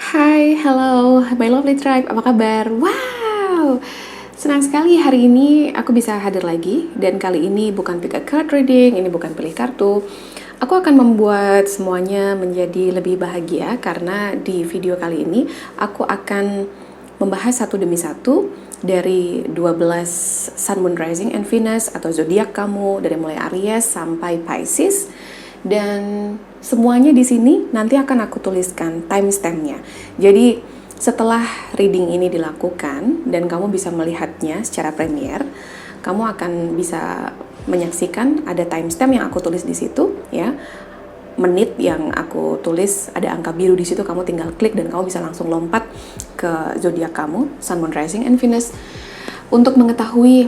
Hai, hello, my lovely tribe, apa kabar? Wow, senang sekali hari ini aku bisa hadir lagi. Dan kali ini bukan pick a card reading, ini bukan pilih kartu. Aku akan membuat semuanya menjadi lebih bahagia karena di video kali ini aku akan membahas satu demi satu dari 12 Sun, Moon, Rising, and Venus atau zodiak kamu dari mulai Aries sampai Pisces. Dan semuanya di sini nanti akan aku tuliskan timestampnya. Jadi setelah reading ini dilakukan dan kamu bisa melihatnya secara premier, kamu akan bisa menyaksikan ada timestamp yang aku tulis di situ, ya. Menit yang aku tulis ada angka biru di situ, kamu tinggal klik dan kamu bisa langsung lompat ke zodiak kamu, Sun, Moon, Rising, and Venus untuk mengetahui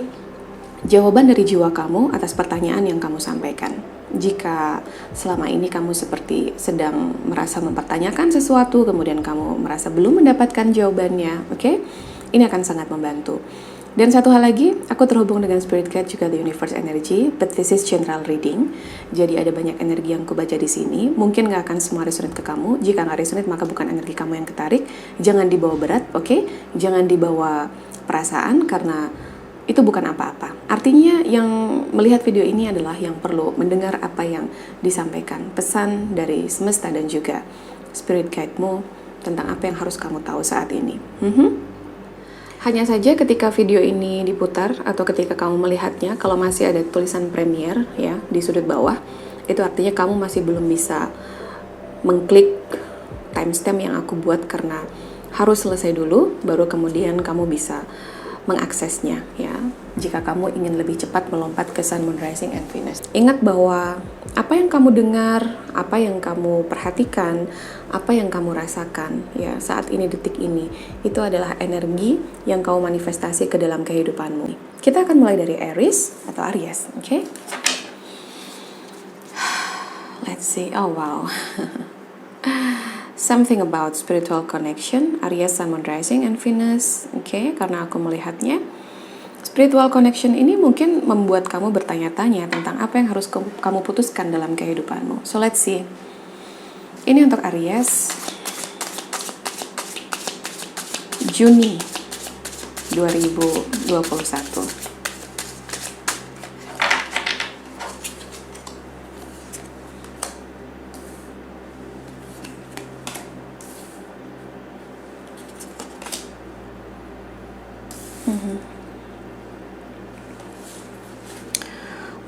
jawaban dari jiwa kamu atas pertanyaan yang kamu sampaikan. Jika selama ini kamu seperti sedang merasa mempertanyakan sesuatu, kemudian kamu merasa belum mendapatkan jawabannya, oke? Ini akan sangat membantu. Dan satu hal lagi, aku terhubung dengan Spirit Guide juga the Universe Energy, but this is general reading. Jadi ada banyak energi yang aku baca di sini. Mungkin nggak akan semua resonate ke kamu. Jika nggak resonate, maka bukan energi kamu yang ketarik. Jangan dibawa berat, oke? Jangan dibawa perasaan karena itu bukan apa-apa. Artinya yang melihat video ini adalah yang perlu mendengar apa yang disampaikan, pesan dari semesta dan juga spirit guide-mu tentang apa yang harus kamu tahu saat ini. Hanya saja ketika video ini diputar atau ketika kamu melihatnya, kalau masih ada tulisan premier ya di sudut bawah, itu artinya kamu masih belum bisa mengklik timestamp yang aku buat karena harus selesai dulu, baru kemudian kamu bisa mengaksesnya ya. Jika kamu ingin lebih cepat melompat ke Sun, Moon, Rising, and Venus. Ingat bahwa apa yang kamu dengar, apa yang kamu perhatikan, apa yang kamu rasakan ya saat ini, detik ini, itu adalah energi yang kamu manifestasi ke dalam kehidupanmu. Kita akan mulai dari Aries atau Aries, oke? Let's see. Oh wow. Something about spiritual connection, Aries, Sun, Moon, Rising, and Venus. Oke, karena aku melihatnya, spiritual connection ini mungkin membuat kamu bertanya-tanya tentang apa yang harus kamu putuskan dalam kehidupanmu. So let's see. Ini untuk Aries, Juni 2021.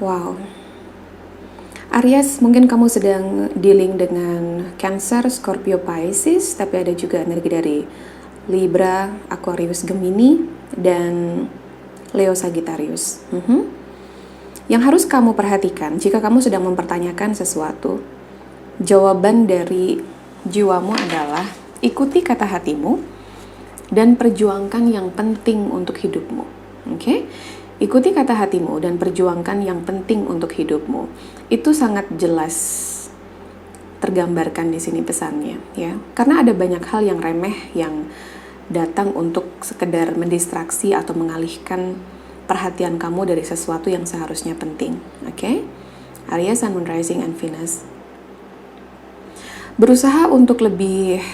Wow. Aries, mungkin kamu sedang dealing dengan Cancer, Scorpio, Pisces, tapi ada juga energi dari Libra, Aquarius, Gemini, dan Leo, Sagittarius. Yang harus kamu perhatikan jika kamu sedang mempertanyakan sesuatu, jawaban dari jiwamu adalah ikuti kata hatimu dan perjuangkan yang penting untuk hidupmu. Oke? Ikuti kata hatimu dan perjuangkan yang penting untuk hidupmu. Itu sangat jelas tergambarkan di sini pesannya, ya. Karena ada banyak hal yang remeh yang datang untuk sekedar mendistraksi atau mengalihkan perhatian kamu dari sesuatu yang seharusnya penting. Oke? Aries, Sun, Moon, Rising, and Venus. Berusaha untuk lebih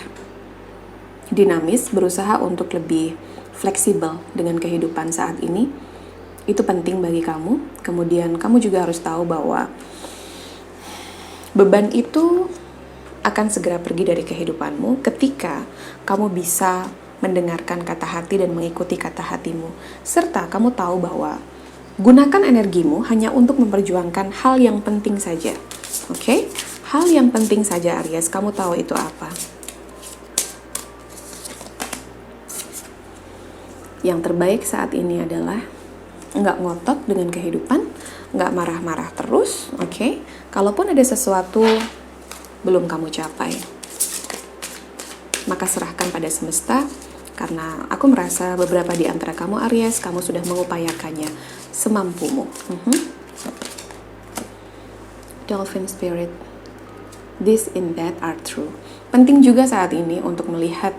dinamis, berusaha untuk lebih fleksibel dengan kehidupan saat ini. Itu penting bagi kamu. Kemudian kamu juga harus tahu bahwa beban itu akan segera pergi dari kehidupanmu ketika kamu bisa mendengarkan kata hati dan mengikuti kata hatimu. Serta kamu tahu bahwa gunakan energimu hanya untuk memperjuangkan hal yang penting saja. Oke? Hal yang penting saja, Aries. Kamu tahu itu apa? Yang terbaik saat ini adalah nggak ngotot dengan kehidupan, nggak marah-marah terus, oke? Kalaupun ada sesuatu belum kamu capai, maka serahkan pada semesta, karena aku merasa beberapa di antara kamu Aries, kamu sudah mengupayakannya semampumu. Dolphin Spirit, this and that are true. Penting juga saat ini untuk melihat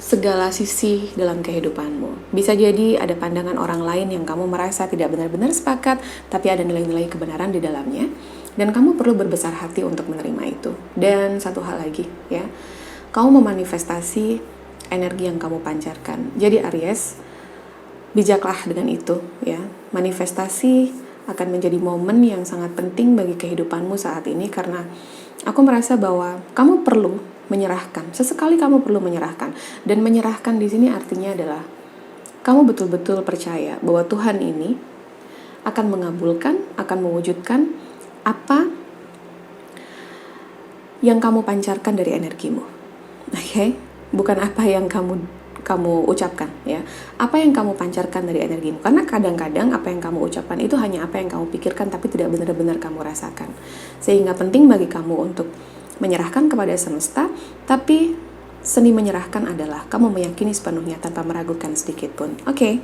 segala sisi dalam kehidupanmu. Bisa jadi ada pandangan orang lain yang kamu merasa tidak benar-benar sepakat, tapi ada nilai-nilai kebenaran di dalamnya, dan kamu perlu berbesar hati untuk menerima itu. Dan satu hal lagi, ya, kamu memanifestasi energi yang kamu pancarkan. Jadi Aries, bijaklah dengan itu ya. Manifestasi akan menjadi momen yang sangat penting bagi kehidupanmu saat ini, karena aku merasa bahwa kamu perlu menyerahkan. Sesekali kamu perlu menyerahkan. Dan menyerahkan di sini artinya adalah kamu betul-betul percaya bahwa Tuhan ini akan mengabulkan, akan mewujudkan apa yang kamu pancarkan dari energimu. Oke? Bukan apa yang kamu ucapkan ya. Apa yang kamu pancarkan dari energimu. Karena kadang-kadang apa yang kamu ucapkan itu hanya apa yang kamu pikirkan tapi tidak benar-benar kamu rasakan. Sehingga penting bagi kamu untuk menyerahkan kepada semesta, tapi seni menyerahkan adalah kamu meyakini sepenuhnya tanpa meragukan sedikit pun. Oke.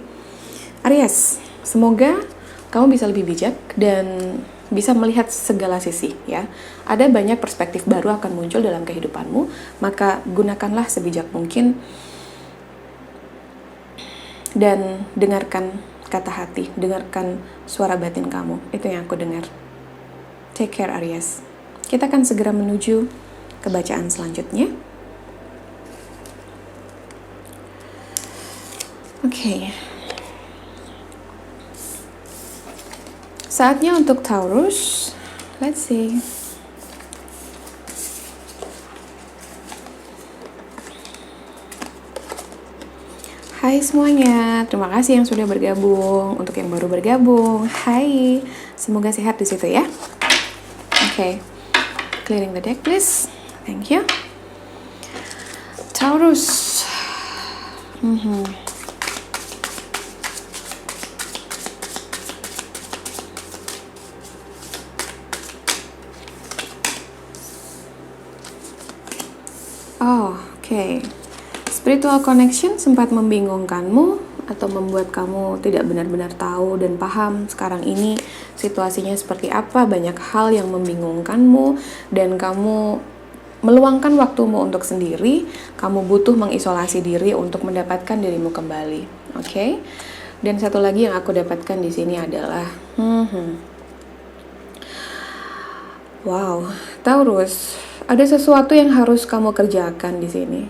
Aries, semoga kamu bisa lebih bijak dan bisa melihat segala sisi ya. Ada banyak perspektif baru akan muncul dalam kehidupanmu, maka gunakanlah sebijak mungkin dan dengarkan kata hati, dengarkan suara batin kamu. Itu yang aku dengar. Take care Aries. Kita akan segera menuju ke bacaan selanjutnya. Oke. Saatnya untuk Taurus. Let's see. Hai semuanya, terima kasih yang sudah bergabung. Untuk yang baru bergabung, hai. Semoga sehat di situ ya. Oke. Clearing the deck please. Thank you. Taurus. Oke. Spiritual connection sempat membingungkanmu atau membuat kamu tidak benar-benar tahu dan paham sekarang ini situasinya seperti apa. Banyak hal yang membingungkanmu dan kamu meluangkan waktumu untuk sendiri. Kamu butuh mengisolasi diri untuk mendapatkan dirimu kembali. Oke? Dan satu lagi yang aku dapatkan di sini adalah wow, Taurus, ada sesuatu yang harus kamu kerjakan di sini.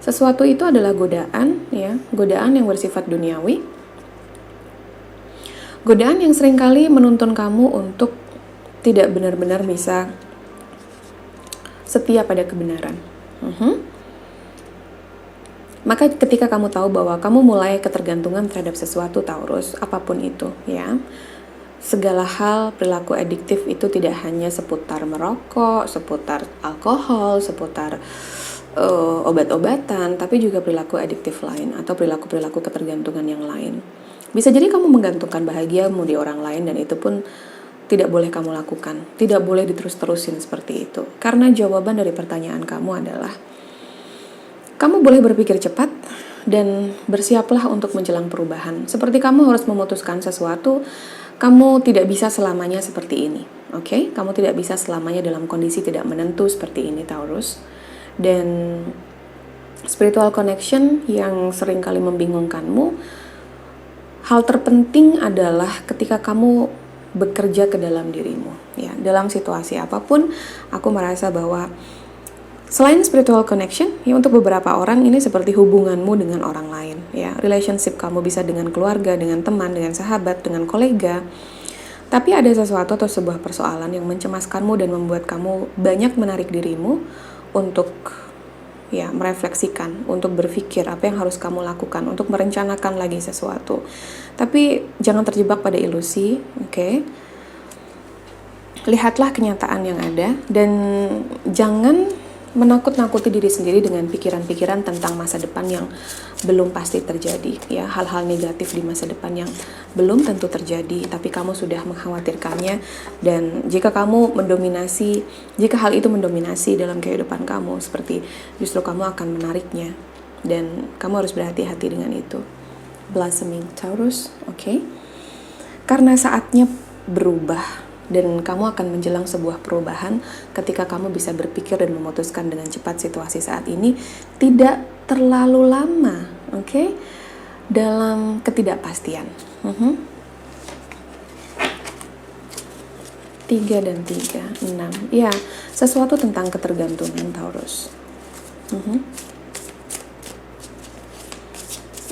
Sesuatu itu adalah godaan, ya, godaan yang bersifat duniawi, godaan yang seringkali menuntun kamu untuk tidak benar-benar bisa setia pada kebenaran. Maka ketika kamu tahu bahwa kamu mulai ketergantungan terhadap sesuatu Taurus, apapun itu, ya. Segala hal perilaku adiktif itu tidak hanya seputar merokok, seputar alkohol, seputar obat-obatan, tapi juga perilaku adiktif lain atau perilaku-perilaku ketergantungan yang lain. Bisa jadi kamu menggantungkan bahagiamu di orang lain dan itu pun tidak boleh kamu lakukan. Tidak boleh diterus-terusin seperti itu. Karena jawaban dari pertanyaan kamu adalah kamu boleh berpikir cepat dan bersiaplah untuk menjelang perubahan. Seperti kamu harus memutuskan sesuatu, kamu tidak bisa selamanya seperti ini. Oke? Kamu tidak bisa selamanya dalam kondisi tidak menentu seperti ini, Taurus. Dan spiritual connection yang seringkali membingungkanmu, hal terpenting adalah ketika kamu bekerja ke dalam dirimu, ya. Dalam situasi apapun, aku merasa bahwa selain spiritual connection, ya, untuk beberapa orang ini seperti hubunganmu dengan orang lain, ya. Relationship kamu bisa dengan keluarga, dengan teman, dengan sahabat, dengan kolega. Tapi ada sesuatu atau sebuah persoalan yang mencemaskanmu dan membuat kamu banyak menarik dirimu untuk, ya, merefleksikan, untuk berpikir apa yang harus kamu lakukan, untuk merencanakan lagi sesuatu. Tapi jangan terjebak pada ilusi, oke? Lihatlah kenyataan yang ada dan jangan menakut-nakuti diri sendiri dengan pikiran-pikiran tentang masa depan yang belum pasti terjadi, ya, hal-hal negatif di masa depan yang belum tentu terjadi, tapi kamu sudah mengkhawatirkannya. Dan jika hal itu mendominasi dalam kehidupan kamu, seperti justru kamu akan menariknya dan kamu harus berhati-hati dengan itu. Blossoming Taurus, oke? Karena saatnya berubah dan kamu akan menjelang sebuah perubahan ketika kamu bisa berpikir dan memutuskan dengan cepat situasi saat ini tidak terlalu lama, oke? Dalam ketidakpastian. 3 dan 3, 6. Ya, sesuatu tentang ketergantungan Taurus.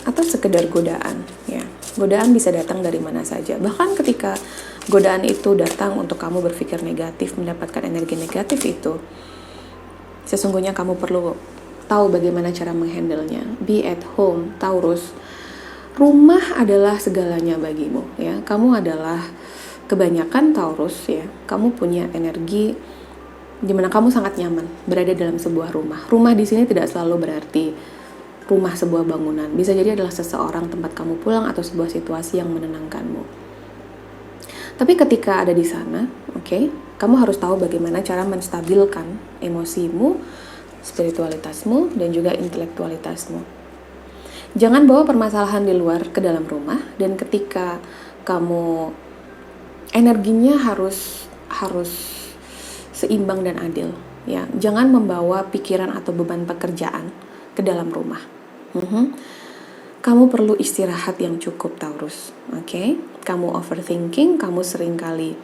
Atau sekedar godaan, ya. Godaan bisa datang dari mana saja. Bahkan ketika godaan itu datang untuk kamu berpikir negatif, mendapatkan energi negatif itu, sesungguhnya kamu perlu tahu bagaimana cara menghandlenya. Be at home, Taurus. Rumah adalah segalanya bagimu, ya. Kamu adalah kebanyakan Taurus, ya. Kamu punya energi di mana kamu sangat nyaman berada dalam sebuah rumah. Rumah di sini tidak selalu berarti rumah sebuah bangunan. Bisa jadi adalah seseorang, tempat kamu pulang, atau sebuah situasi yang menenangkanmu. Tapi ketika ada di sana, kamu harus tahu bagaimana cara menstabilkan emosimu, spiritualitasmu, dan juga intelektualitasmu. Jangan bawa permasalahan di luar ke dalam rumah, dan ketika kamu energinya harus seimbang dan adil, ya. Jangan membawa pikiran atau beban pekerjaan ke dalam rumah. Kamu perlu istirahat yang cukup, Taurus. Kamu overthinking, kamu seringkali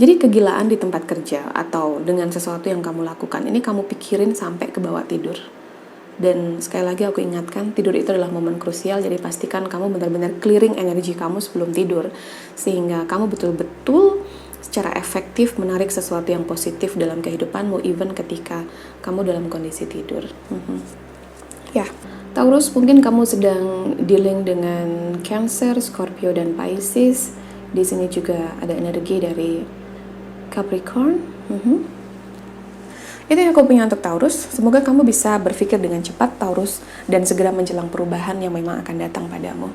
jadi kegilaan di tempat kerja atau dengan sesuatu yang kamu lakukan ini kamu pikirin sampai ke bawah tidur. Dan sekali lagi aku ingatkan, tidur itu adalah momen krusial, jadi pastikan kamu benar-benar clearing energi kamu sebelum tidur, sehingga kamu betul-betul secara efektif menarik sesuatu yang positif dalam kehidupanmu, even ketika kamu dalam kondisi tidur. Ya, Taurus, mungkin kamu sedang dealing dengan Cancer, Scorpio, dan Pisces. Di sini juga ada energi dari Capricorn. Itu yang aku punya untuk Taurus. Semoga kamu bisa berpikir dengan cepat, Taurus, dan segera menjelang perubahan yang memang akan datang padamu.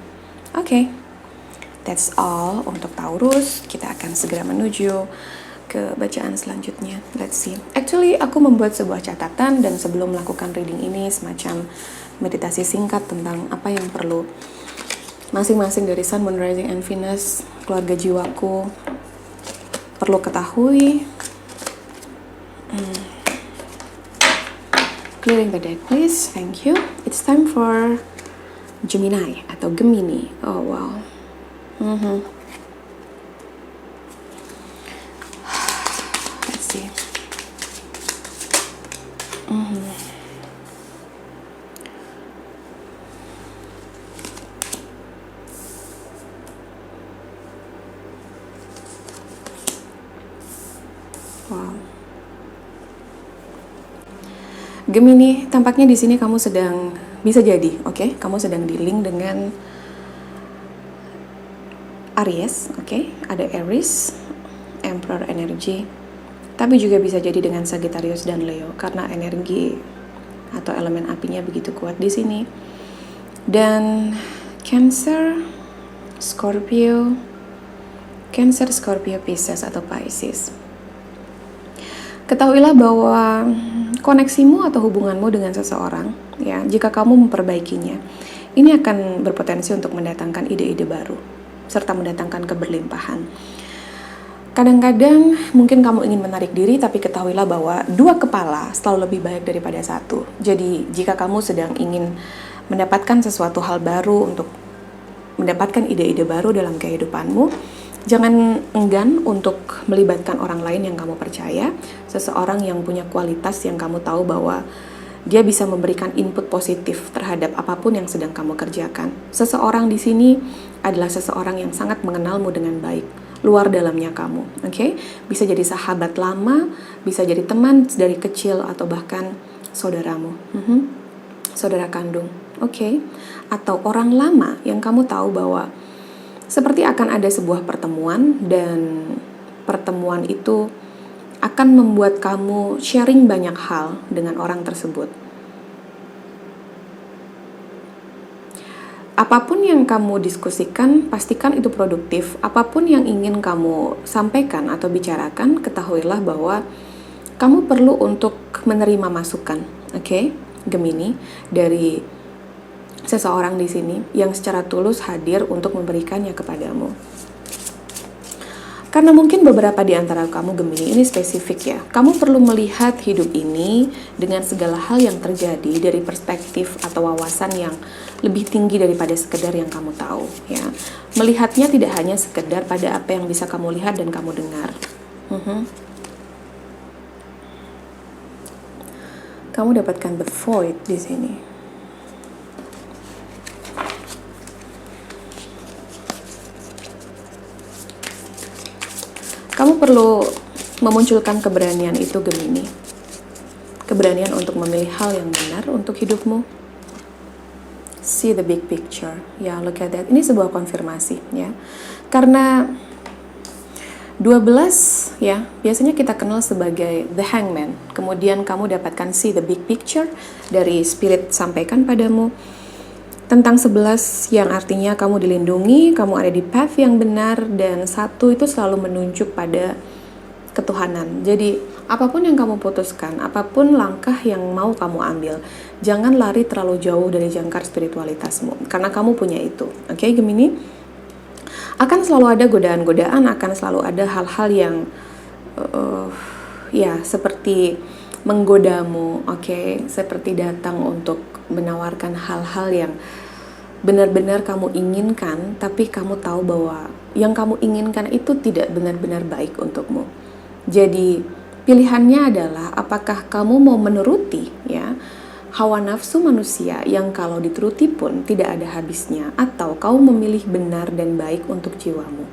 That's all untuk Taurus. Kita akan segera menuju ke bacaan selanjutnya. Let's see. Actually, aku membuat sebuah catatan dan sebelum melakukan reading ini semacam meditasi singkat tentang apa yang perlu masing-masing dari Sun, Moon, Rising, and Venus, keluarga jiwaku, perlu ketahui. Clearing the deck, please. Thank you. It's time for Gemini atau Gemini. Oh, wow. Let's see. Wow. Gemini, tampaknya di sini kamu sedang bisa jadi, kamu sedang dealing dengan Aries, ada Aries, Emperor energy, tapi juga bisa jadi dengan Sagittarius dan Leo karena energi atau elemen apinya begitu kuat di sini. Dan Cancer, Scorpio, Pisces atau Pisces. Ketahuilah bahwa koneksimu atau hubunganmu dengan seseorang, ya, jika kamu memperbaikinya, ini akan berpotensi untuk mendatangkan ide-ide baru serta mendatangkan keberlimpahan. Kadang-kadang mungkin kamu ingin menarik diri, tapi ketahuilah bahwa dua kepala selalu lebih baik daripada satu. Jadi jika kamu sedang ingin mendapatkan sesuatu hal baru untuk mendapatkan ide-ide baru dalam kehidupanmu, jangan enggan untuk melibatkan orang lain yang kamu percaya, seseorang yang punya kualitas yang kamu tahu bahwa dia bisa memberikan input positif terhadap apapun yang sedang kamu kerjakan. Seseorang di sini adalah seseorang yang sangat mengenalmu dengan baik, luar dalamnya kamu, Bisa jadi sahabat lama, bisa jadi teman dari kecil, atau bahkan saudaramu, saudara kandung, Atau orang lama yang kamu tahu bahwa seperti akan ada sebuah pertemuan, dan pertemuan itu akan membuat kamu sharing banyak hal dengan orang tersebut. Apapun yang kamu diskusikan, pastikan itu produktif. Apapun yang ingin kamu sampaikan atau bicarakan, ketahuilah bahwa kamu perlu untuk menerima masukan, Gemini, dari seseorang di sini yang secara tulus hadir untuk memberikannya kepadamu. Karena mungkin beberapa di antara kamu Gemini ini spesifik, ya. Kamu perlu melihat hidup ini dengan segala hal yang terjadi dari perspektif atau wawasan yang lebih tinggi daripada sekedar yang kamu tahu, ya. Melihatnya tidak hanya sekedar pada apa yang bisa kamu lihat dan kamu dengar. kamu dapatkan the void di sini. Kamu perlu memunculkan keberanian itu, Gemini. Keberanian untuk memilih hal yang benar untuk hidupmu. See the big picture. Ya, look at that. Ini sebuah konfirmasi, ya. Karena 12 ya, biasanya kita kenal sebagai the hangman. Kemudian kamu dapatkan see the big picture dari spirit sampaikan padamu tentang 11 yang artinya kamu dilindungi, kamu ada di path yang benar, dan 1 itu selalu menunjuk pada ketuhanan. Jadi apapun yang kamu putuskan, apapun langkah yang mau kamu ambil, jangan lari terlalu jauh dari jangkar spiritualitasmu, karena kamu punya itu. Oke, Gemini? Akan selalu ada godaan-godaan, akan selalu ada hal-hal yang ya seperti menggodamu, oke? Seperti datang untuk menawarkan hal-hal yang benar-benar kamu inginkan, tapi kamu tahu bahwa yang kamu inginkan itu tidak benar-benar baik untukmu. Jadi pilihannya adalah apakah kamu mau menuruti ya hawa nafsu manusia yang kalau dituruti pun tidak ada habisnya, atau kau memilih benar dan baik untuk jiwamu.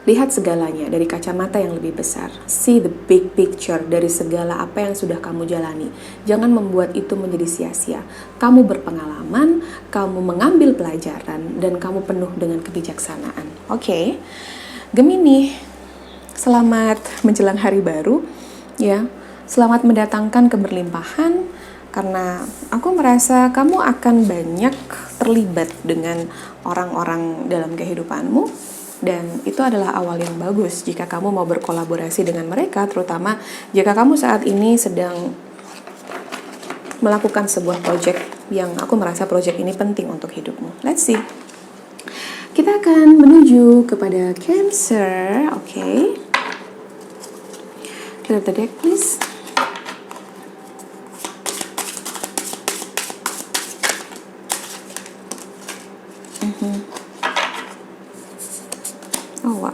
Lihat segalanya dari kacamata yang lebih besar. See the big picture dari segala apa yang sudah kamu jalani. Jangan membuat itu menjadi sia-sia. Kamu berpengalaman, kamu mengambil pelajaran, dan kamu penuh dengan kebijaksanaan. Oke. Gemini, selamat menjelang hari baru. Ya, selamat mendatangkan keberlimpahan, karena aku merasa kamu akan banyak terlibat dengan orang-orang dalam kehidupanmu. Dan itu adalah awal yang bagus jika kamu mau berkolaborasi dengan mereka, terutama jika kamu saat ini sedang melakukan sebuah project yang aku merasa project ini penting untuk hidupmu. Let's see. Kita akan menuju kepada Cancer. Oke. Clear the deck, please. Oh, wow.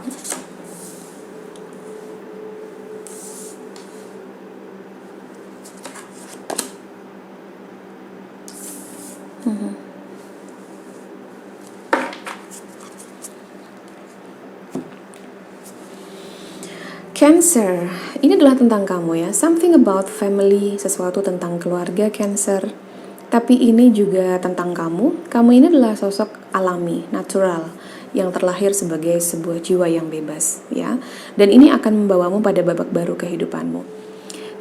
Cancer, ini adalah tentang kamu ya. Something about family, sesuatu tentang keluarga Cancer. Tapi ini juga tentang kamu. Kamu ini adalah sosok alami, natural, yang terlahir sebagai sebuah jiwa yang bebas, ya. Dan ini akan membawamu pada babak baru kehidupanmu.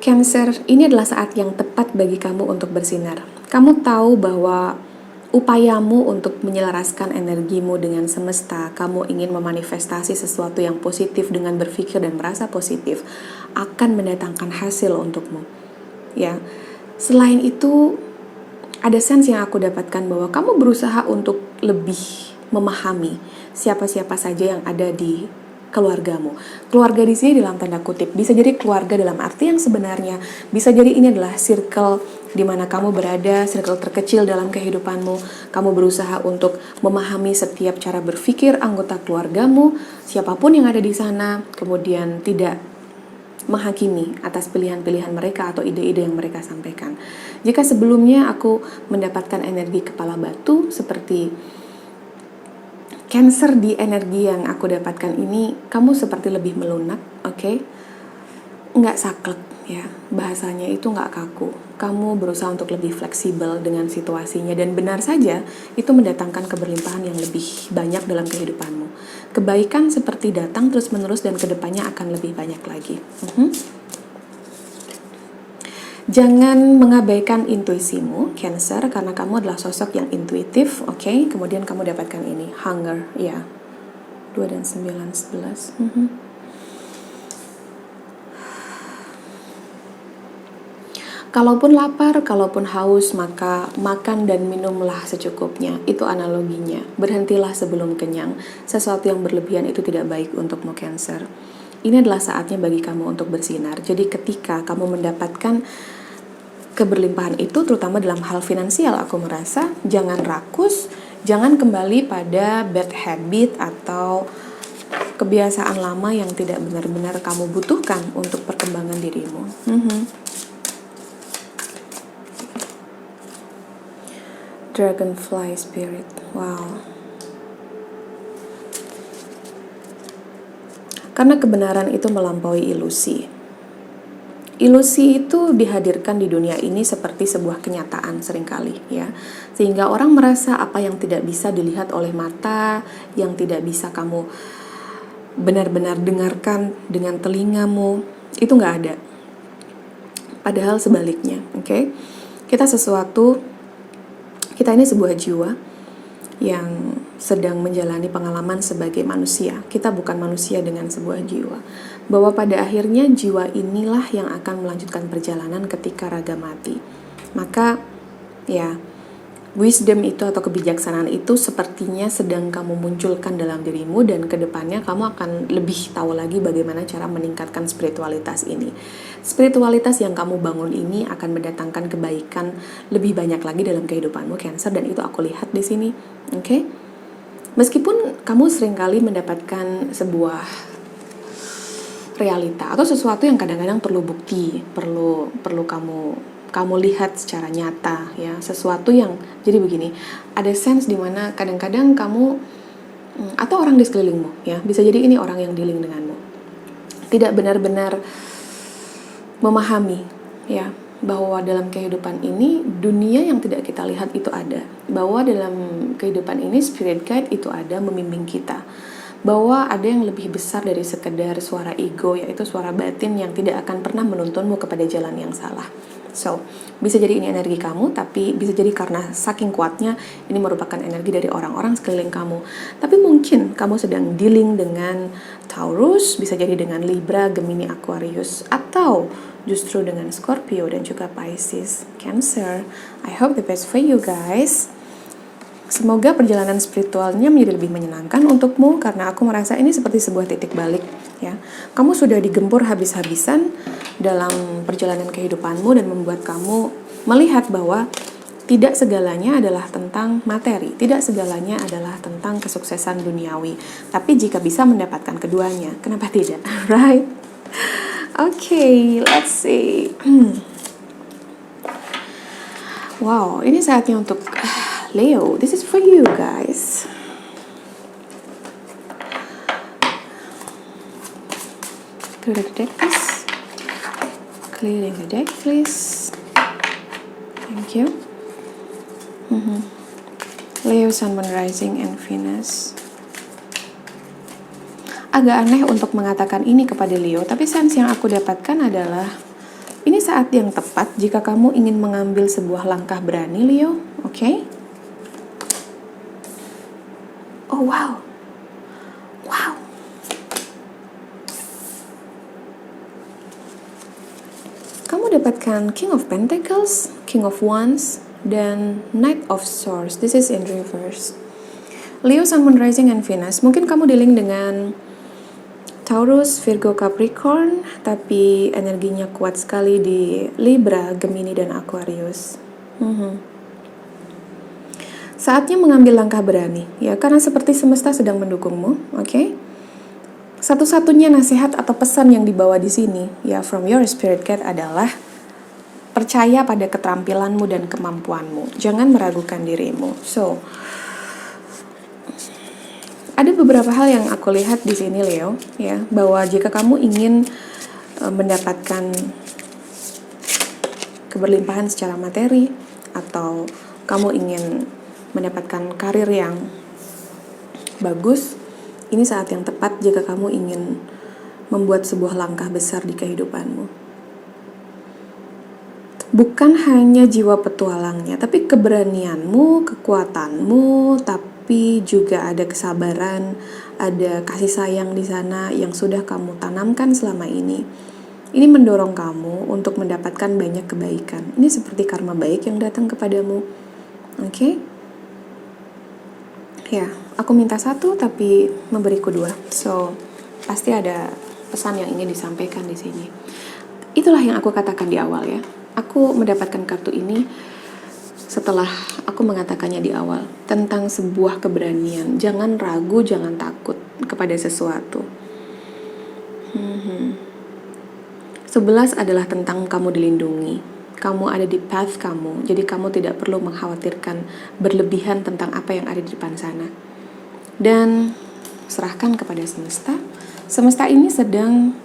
Cancer, ini adalah saat yang tepat bagi kamu untuk bersinar. Kamu tahu bahwa upayamu untuk menyelaraskan energimu dengan semesta, kamu ingin memanifestasi sesuatu yang positif dengan berpikir dan merasa positif, akan mendatangkan hasil untukmu, ya. Selain itu, ada sense yang aku dapatkan bahwa kamu berusaha untuk lebih memahami siapa-siapa saja yang ada di keluargamu. Keluarga di sini dalam tanda kutip bisa jadi keluarga dalam arti yang sebenarnya, bisa jadi ini adalah circle di mana kamu berada, circle terkecil dalam kehidupanmu. Kamu berusaha untuk memahami setiap cara berpikir anggota keluargamu, siapapun yang ada di sana, kemudian tidak menghakimi atas pilihan-pilihan mereka atau ide-ide yang mereka sampaikan. Jika sebelumnya aku mendapatkan energi kepala batu seperti Cancer, di energi yang aku dapatkan ini, kamu seperti lebih melunak, oke? Nggak saklek, ya. Bahasanya itu nggak kaku. Kamu berusaha untuk lebih fleksibel dengan situasinya, dan benar saja itu mendatangkan keberlimpahan yang lebih banyak dalam kehidupanmu. Kebaikan seperti datang terus-menerus dan kedepannya akan lebih banyak lagi. Jangan mengabaikan intuisimu, Cancer, karena kamu adalah sosok yang intuitif, oke? Kemudian kamu dapatkan ini, hunger, ya. 2 dan 9, 11. Kalaupun lapar, kalaupun haus, maka makan dan minumlah secukupnya. Itu analoginya. Berhentilah sebelum kenyang. Sesuatu yang berlebihan itu tidak baik untukmu, Cancer. Ini adalah saatnya bagi kamu untuk bersinar. Jadi ketika kamu mendapatkan keberlimpahan itu, terutama dalam hal finansial, aku merasa jangan rakus, jangan kembali pada bad habit atau kebiasaan lama yang tidak benar-benar kamu butuhkan untuk perkembangan dirimu. Dragonfly Spirit, wow. Karena kebenaran itu melampaui ilusi. Ilusi itu dihadirkan di dunia ini seperti sebuah kenyataan seringkali, ya. Sehingga orang merasa apa yang tidak bisa dilihat oleh mata, yang tidak bisa kamu benar-benar dengarkan dengan telingamu, itu nggak ada. Padahal sebaliknya, oke? Kita ini sebuah jiwa yang sedang menjalani pengalaman sebagai manusia. Kita bukan manusia dengan sebuah jiwa. Bahwa pada akhirnya jiwa inilah yang akan melanjutkan perjalanan ketika raga mati. Maka ya, wisdom itu atau kebijaksanaan itu sepertinya sedang kamu munculkan dalam dirimu, dan kedepannya kamu akan lebih tahu lagi bagaimana cara meningkatkan spiritualitas ini. Spiritualitas yang kamu bangun ini akan mendatangkan kebaikan lebih banyak lagi dalam kehidupanmu, Cancer, dan itu aku lihat di sini. Oke? Meskipun kamu seringkali mendapatkan sebuah realita atau sesuatu yang kadang-kadang perlu bukti, perlu kamu lihat secara nyata, ya, sesuatu yang jadi begini, ada sense dimana kadang-kadang kamu atau orang di sekelilingmu, ya, bisa jadi ini orang yang dealing denganmu, tidak benar-benar memahami, ya, bahwa dalam kehidupan ini dunia yang tidak kita lihat itu ada, bahwa dalam kehidupan ini spirit guide itu ada membimbing kita, bahwa ada yang lebih besar dari sekedar suara ego, yaitu suara batin yang tidak akan pernah menuntunmu kepada jalan yang salah. So, bisa jadi ini energi kamu, tapi bisa jadi karena saking kuatnya ini merupakan energi dari orang-orang sekeliling kamu. Tapi mungkin kamu sedang dealing dengan Taurus, bisa jadi dengan Libra, Gemini, Aquarius, atau justru dengan Scorpio dan juga Pisces, Cancer. I hope the best for you guys. Semoga perjalanan spiritualnya menjadi lebih menyenangkan untukmu, karena aku merasa ini seperti sebuah titik balik, ya. Kamu sudah digempur habis-habisan dalam perjalanan kehidupanmu dan membuat kamu melihat bahwa tidak segalanya adalah tentang materi, tidak segalanya adalah tentang kesuksesan duniawi. Tapi jika bisa mendapatkan keduanya, kenapa tidak? Right? Okay, let's see. Wow, ini saatnya untuk Leo. This is for you guys. Clear the deck, please. Clearing the deck, please. Thank you. Leo, Sun, Moon, Rising, and Venus. Agak aneh untuk mengatakan ini kepada Leo, tapi sense yang aku dapatkan adalah ini saat yang tepat jika kamu ingin mengambil sebuah langkah berani, Leo. Okay? Oh, wow. Wow. Kamu dapatkan King of Pentacles, King of Wands, dan Knight of Swords. This is in reverse. Leo, Sun, Moon, Rising, and Venus. Mungkin kamu dealing dengan Taurus, Virgo, Capricorn, tapi energinya kuat sekali di Libra, Gemini, dan Aquarius. Saatnya mengambil langkah berani, ya, karena seperti semesta sedang mendukungmu, oke? Satu-satunya nasihat atau pesan yang dibawa di sini, ya, from your spirit guide adalah percaya pada keterampilanmu dan kemampuanmu. Jangan meragukan dirimu. So, ada beberapa hal yang aku lihat di sini, Leo, ya, bahwa jika kamu ingin mendapatkan keberlimpahan secara materi, atau kamu ingin mendapatkan karir yang bagus, ini saat yang tepat jika kamu ingin membuat sebuah langkah besar di kehidupanmu. Bukan hanya jiwa petualangnya, tapi keberanianmu, kekuatanmu, tapi juga ada kesabaran, ada kasih sayang di sana yang sudah kamu tanamkan selama ini. Ini mendorong kamu untuk mendapatkan banyak kebaikan. Ini seperti karma baik yang datang kepadamu. Oke? Ya, aku minta satu tapi memberiku dua. So, pasti ada pesan yang ingin disampaikan di sini. Itulah yang aku katakan di awal, ya. Aku mendapatkan kartu ini setelah aku mengatakannya di awal tentang sebuah keberanian. Jangan ragu, jangan takut. kepada sesuatu. 11 adalah tentang kamu dilindungi. Kamu ada di path kamu, jadi kamu tidak perlu mengkhawatirkan berlebihan tentang apa yang ada di depan sana. Dan serahkan kepada semesta. Semesta ini sedang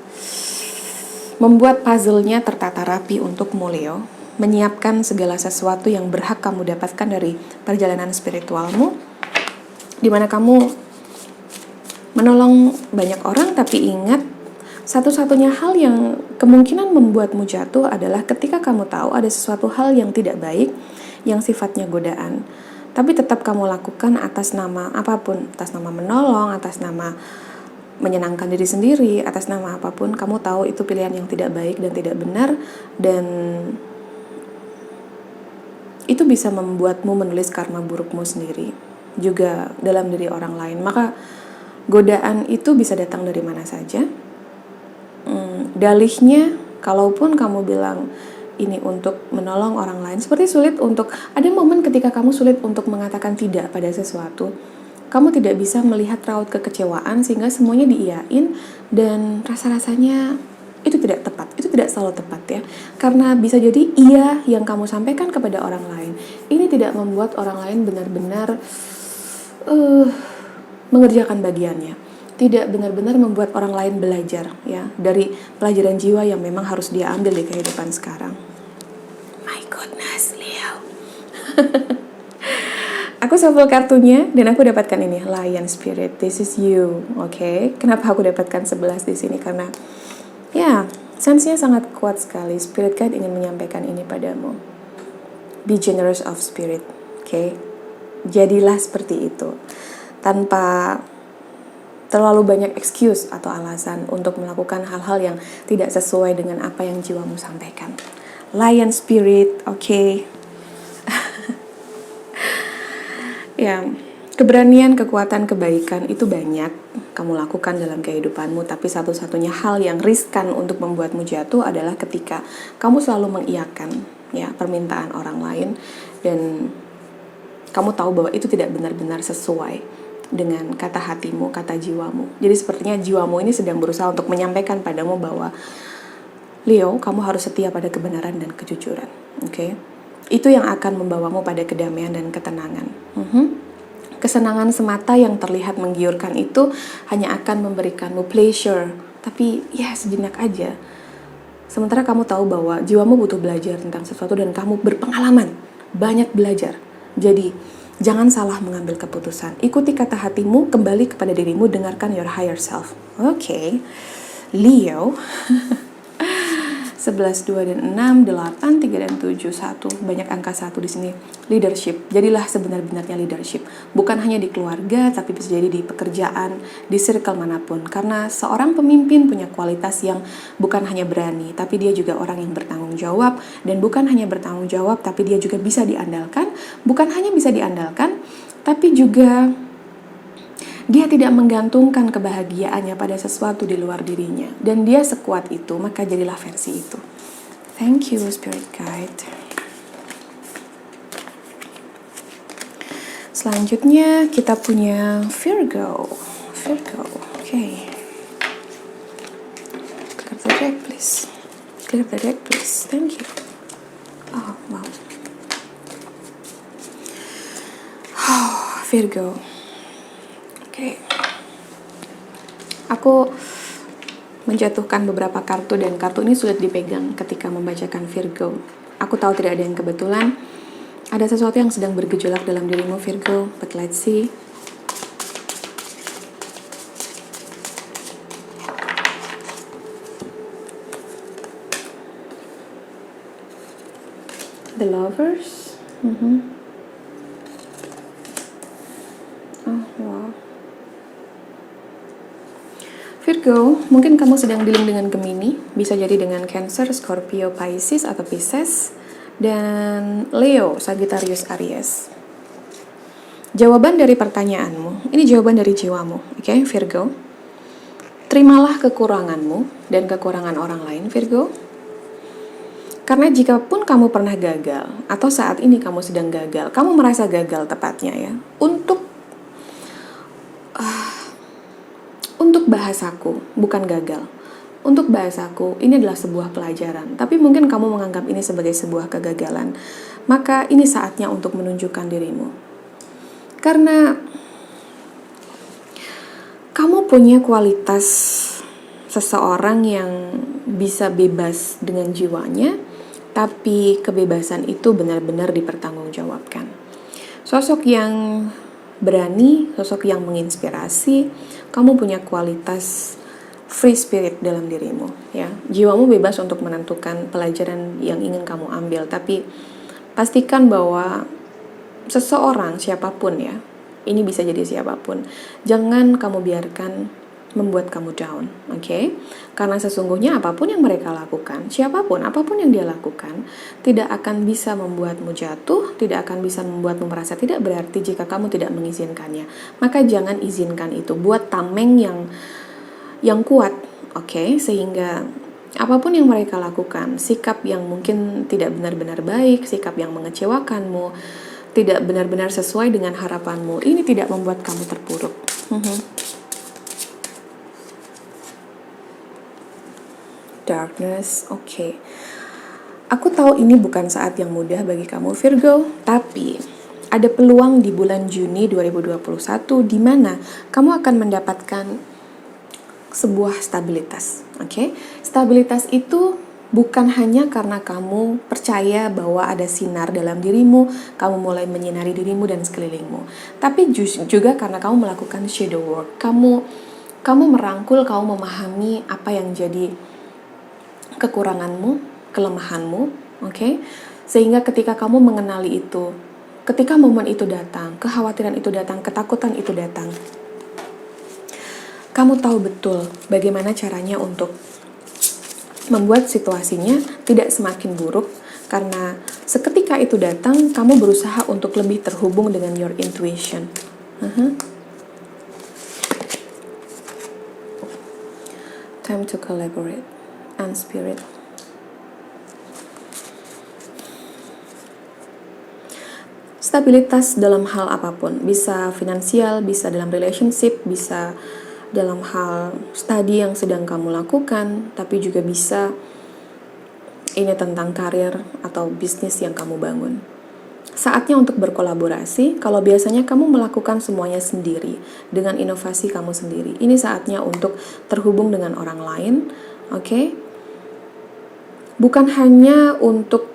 membuat puzzle-nya tertata rapi untukmu, Leo. Menyiapkan segala sesuatu yang berhak kamu dapatkan dari perjalanan spiritualmu, di mana kamu menolong banyak orang, tapi ingat, satu-satunya hal yang kemungkinan membuatmu jatuh adalah ketika kamu tahu ada sesuatu hal yang tidak baik, yang sifatnya godaan, tapi tetap kamu lakukan atas nama apapun, atas nama menolong, atas nama menyenangkan diri sendiri, atas nama apapun. Kamu tahu itu pilihan yang tidak baik dan tidak benar, dan itu bisa membuatmu menulis karma burukmu sendiri, juga dalam diri orang lain. Maka godaan itu bisa datang dari mana saja. Dalihnya, kalaupun kamu bilang ini untuk menolong orang lain, seperti sulit untuk, ada momen ketika kamu sulit untuk mengatakan tidak pada sesuatu. Kamu tidak bisa melihat raut kekecewaan sehingga semuanya diiyain, dan rasa-rasanya itu tidak tepat, itu tidak selalu tepat ya. Karena bisa jadi iya yang kamu sampaikan kepada orang lain, ini tidak membuat orang lain benar-benar mengerjakan bagiannya. Tidak benar-benar membuat orang lain belajar ya dari pelajaran jiwa yang memang harus dia ambil di kehidupan sekarang. My goodness, Leo. Aku shuffle kartunya dan aku dapatkan ini, Lion Spirit. This is you, okay? Kenapa aku dapatkan 11 di sini? Karena ya, sense-nya sangat kuat sekali. Spirit Guide ingin menyampaikan ini padamu. Be generous of spirit, okay? Jadilah seperti itu. Tanpa terlalu banyak excuse atau alasan untuk melakukan hal-hal yang tidak sesuai dengan apa yang jiwamu sampaikan. Lion Spirit, okay? Ya, keberanian, kekuatan, kebaikan itu banyak kamu lakukan dalam kehidupanmu, tapi satu-satunya hal yang riskan untuk membuatmu jatuh adalah ketika kamu selalu mengiyakan ya permintaan orang lain, dan kamu tahu bahwa itu tidak benar-benar sesuai dengan kata hatimu, kata jiwamu. Jadi sepertinya jiwamu ini sedang berusaha untuk menyampaikan padamu bahwa Leo, kamu harus setia pada kebenaran dan kejujuran, okay? Itu yang akan membawamu pada kedamaian dan ketenangan. Kesenangan semata yang terlihat menggiurkan itu hanya akan memberikanmu pleasure, tapi ya sejenak aja. Sementara kamu tahu bahwa jiwamu butuh belajar tentang sesuatu dan kamu berpengalaman, banyak belajar. Jadi jangan salah mengambil keputusan. Ikuti kata hatimu, kembali kepada dirimu, dengarkan your higher self. Okay, Leo. 11, 2, dan 6, 8, 3, dan 7, 1. Banyak angka 1 di sini. Leadership. Jadilah sebenar-benarnya leadership. Bukan hanya di keluarga, tapi bisa jadi di pekerjaan, di circle manapun. Karena seorang pemimpin punya kualitas yang bukan hanya berani, tapi dia juga orang yang bertanggung jawab. Dan bukan hanya bertanggung jawab, tapi dia juga bisa diandalkan. Bukan hanya bisa diandalkan, tapi juga dia tidak menggantungkan kebahagiaannya pada sesuatu di luar dirinya. Dan dia sekuat itu, maka jadilah versi itu. Thank you, Spirit Guide. Selanjutnya kita punya Virgo. Virgo, okay. Clear the deck, please. Clear the deck, please. Thank you. Oh, wow. Oh, Virgo. Oke. Aku menjatuhkan beberapa kartu dan kartu ini sulit dipegang ketika membacakan Virgo. Aku tahu tidak ada yang kebetulan. Ada sesuatu yang sedang bergejolak dalam dirimu, Virgo, but let's see. The Lovers. Oh, wow. Virgo, mungkin kamu sedang dealing dengan Gemini, bisa jadi dengan Cancer, Scorpio, Pisces, atau Pisces, dan Leo, Sagittarius, Aries. Jawaban dari pertanyaanmu, ini jawaban dari jiwamu, oke, Virgo. Terimalah kekuranganmu dan kekurangan orang lain, Virgo. Karena jikapun kamu pernah gagal, atau saat ini kamu sedang gagal, kamu merasa gagal tepatnya ya, untuk Untuk bahasaku, bukan gagal. Untuk bahasaku, ini adalah sebuah pelajaran. Tapi mungkin kamu menganggap ini sebagai sebuah kegagalan. Maka ini saatnya untuk menunjukkan dirimu. Karena kamu punya kualitas seseorang yang bisa bebas dengan jiwanya, tapi kebebasan itu benar-benar dipertanggungjawabkan. Sosok yang berani, sosok yang menginspirasi, kamu punya kualitas free spirit dalam dirimu, ya. Jiwamu bebas untuk menentukan pelajaran yang ingin kamu ambil, tapi pastikan bahwa seseorang, siapapun ya, ini bisa jadi siapapun, jangan kamu biarkan membuat kamu down, oke? Karena sesungguhnya apapun yang mereka lakukan, siapapun, apapun yang dia lakukan, tidak akan bisa membuatmu jatuh, tidak akan bisa membuatmu merasa tidak berarti jika kamu tidak mengizinkannya. Maka jangan izinkan itu, buat tameng yang kuat, oke? Sehingga apapun yang mereka lakukan, sikap yang mungkin tidak benar-benar baik, sikap yang mengecewakanmu, tidak benar-benar sesuai dengan harapanmu, ini tidak membuat kamu terpuruk. Darkness, oke. Aku tahu ini bukan saat yang mudah bagi kamu Virgo, tapi ada peluang di bulan Juni 2021 di mana kamu akan mendapatkan sebuah stabilitas, oke? Stabilitas itu bukan hanya karena kamu percaya bahwa ada sinar dalam dirimu, kamu mulai menyinari dirimu dan sekelilingmu. Tapi juga karena kamu melakukan shadow work. Kamu merangkul, kamu memahami apa yang jadi kekuranganmu, kelemahanmu, oke? Sehingga ketika kamu mengenali itu, ketika momen itu datang, kekhawatiran itu datang, ketakutan itu datang, kamu tahu betul bagaimana caranya untuk membuat situasinya tidak semakin buruk, karena seketika itu datang, kamu berusaha untuk lebih terhubung dengan your intuition. Time to collaborate and spirit. Stabilitas dalam hal apapun, bisa finansial, bisa dalam relationship, bisa dalam hal studi yang sedang kamu lakukan, tapi juga bisa ini tentang karir atau bisnis yang kamu bangun. Saatnya untuk berkolaborasi. Kalau biasanya kamu melakukan semuanya sendiri dengan inovasi kamu sendiri, ini saatnya untuk terhubung dengan orang lain, oke? Bukan hanya untuk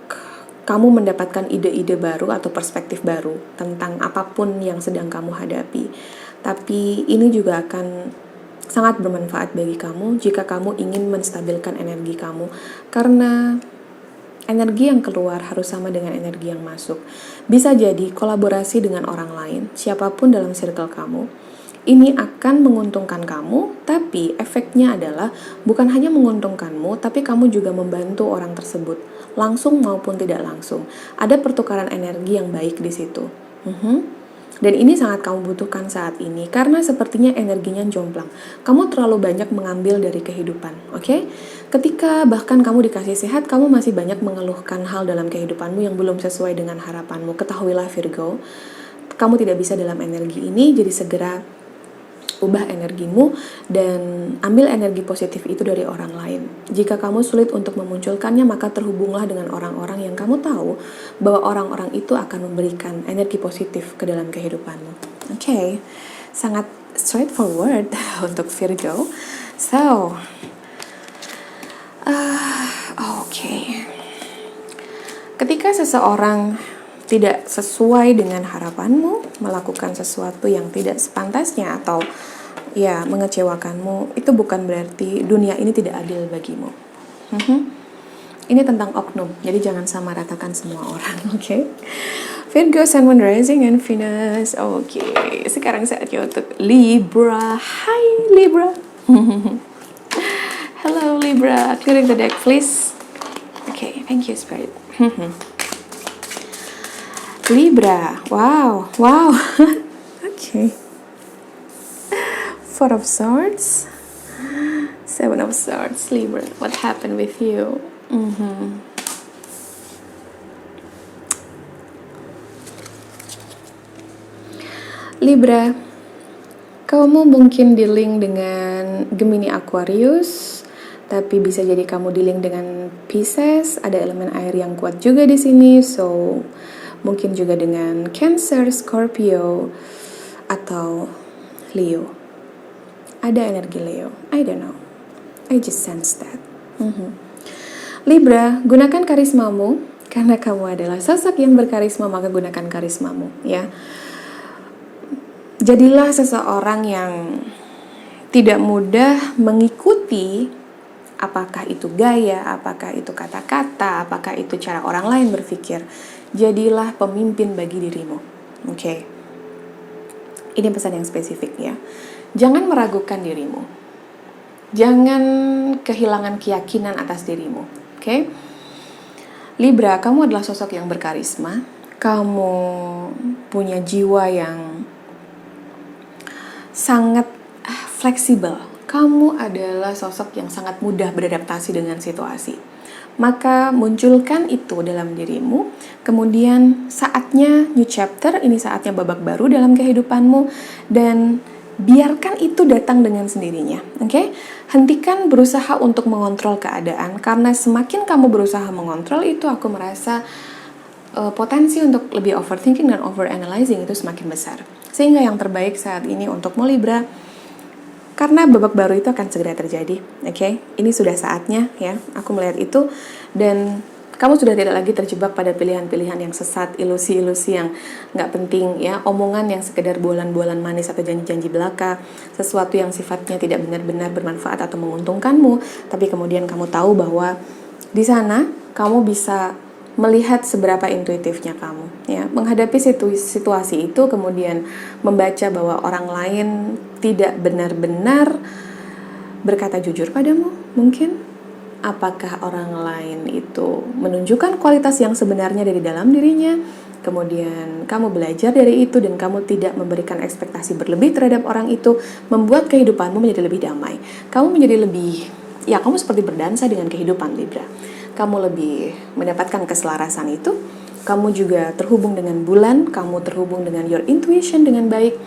kamu mendapatkan ide-ide baru atau perspektif baru tentang apapun yang sedang kamu hadapi, tapi ini juga akan sangat bermanfaat bagi kamu jika kamu ingin menstabilkan energi kamu, karena energi yang keluar harus sama dengan energi yang masuk. Bisa jadi kolaborasi dengan orang lain, siapapun dalam circle kamu, ini akan menguntungkan kamu, tapi efeknya adalah bukan hanya menguntungkanmu, tapi kamu juga membantu orang tersebut, langsung maupun tidak langsung. Ada pertukaran energi yang baik di situ. Dan ini sangat kamu butuhkan saat ini, karena sepertinya energinya jomplang. Kamu terlalu banyak mengambil dari kehidupan, oke? Ketika bahkan kamu dikasih sehat, kamu masih banyak mengeluhkan hal dalam kehidupanmu yang belum sesuai dengan harapanmu. Ketahuilah Virgo, kamu tidak bisa dalam energi ini, jadi segera ubah energimu dan ambil energi positif itu dari orang lain. Jika kamu sulit untuk memunculkannya, maka terhubunglah dengan orang-orang yang kamu tahu bahwa orang-orang itu akan memberikan energi positif ke dalam kehidupanmu. Oke, sangat straightforward untuk Virgo. So, oke. Ketika seseorang tidak sesuai dengan harapanmu, melakukan sesuatu yang tidak sepantasnya atau ya mengecewakanmu, itu bukan berarti dunia ini tidak adil bagimu. Ini tentang oknum, jadi jangan samaratakan semua orang, oke? Virgo, Sun, Moon, Rising, and Venus. Oke, sekarang saatnya untuk Libra. Hai Libra. Hello Libra, clearing the deck please. Okay, thank you Spirit. Libra, wow. Okay. Four of Swords, Seven of Swords, Libra. What happened with you? Libra, Kamu mungkin dealing dengan Gemini Aquarius, tapi bisa jadi kamu dealing dengan Pisces, ada elemen air yang kuat juga di sini. So, mungkin juga dengan Cancer, Scorpio, atau Leo. Ada energi Leo. I don't know. I just sense that. Libra, gunakan karismamu. Karena kamu adalah sosok yang berkarisma, maka gunakan karismamu, ya. Jadilah seseorang yang tidak mudah mengikuti apakah itu gaya, apakah itu kata-kata, apakah itu cara orang lain berpikir. Jadilah pemimpin bagi dirimu. Oke. Ini pesan yang spesifik ya. Jangan meragukan dirimu. Jangan kehilangan keyakinan atas dirimu. Oke. Libra, kamu adalah sosok yang berkarisma. Kamu punya jiwa yang sangat fleksibel. Kamu adalah sosok yang sangat mudah beradaptasi dengan situasi. Maka munculkan itu dalam dirimu. Kemudian saatnya new chapter, ini saatnya babak baru dalam kehidupanmu. Dan biarkan itu datang dengan sendirinya. Oke? Hentikan berusaha untuk mengontrol keadaan. Karena semakin kamu berusaha mengontrol itu, aku merasa potensi untuk lebih overthinking dan overanalyzing itu semakin besar. Sehingga yang terbaik saat ini untukmu Libra, karena babak baru itu akan segera terjadi, oke? Ini sudah saatnya ya, aku melihat itu. Dan kamu sudah tidak lagi terjebak pada pilihan-pilihan yang sesat, ilusi-ilusi yang nggak penting ya, omongan yang sekedar bualan-bualan manis atau janji-janji belaka, sesuatu yang sifatnya tidak benar-benar bermanfaat atau menguntungkanmu, tapi kemudian kamu tahu bahwa di sana kamu bisa melihat seberapa intuitifnya kamu ya, menghadapi situasi itu, kemudian membaca bahwa orang lain tidak benar-benar berkata jujur padamu. Mungkin apakah orang lain itu menunjukkan kualitas yang sebenarnya dari dalam dirinya, kemudian kamu belajar dari itu dan kamu tidak memberikan ekspektasi berlebih terhadap orang itu, membuat kehidupanmu menjadi lebih damai. Kamu menjadi lebih, ya kamu seperti berdansa dengan kehidupan Libra. Kamu lebih mendapatkan keselarasan itu. Kamu juga terhubung dengan bulan, kamu terhubung dengan your intuition dengan baik.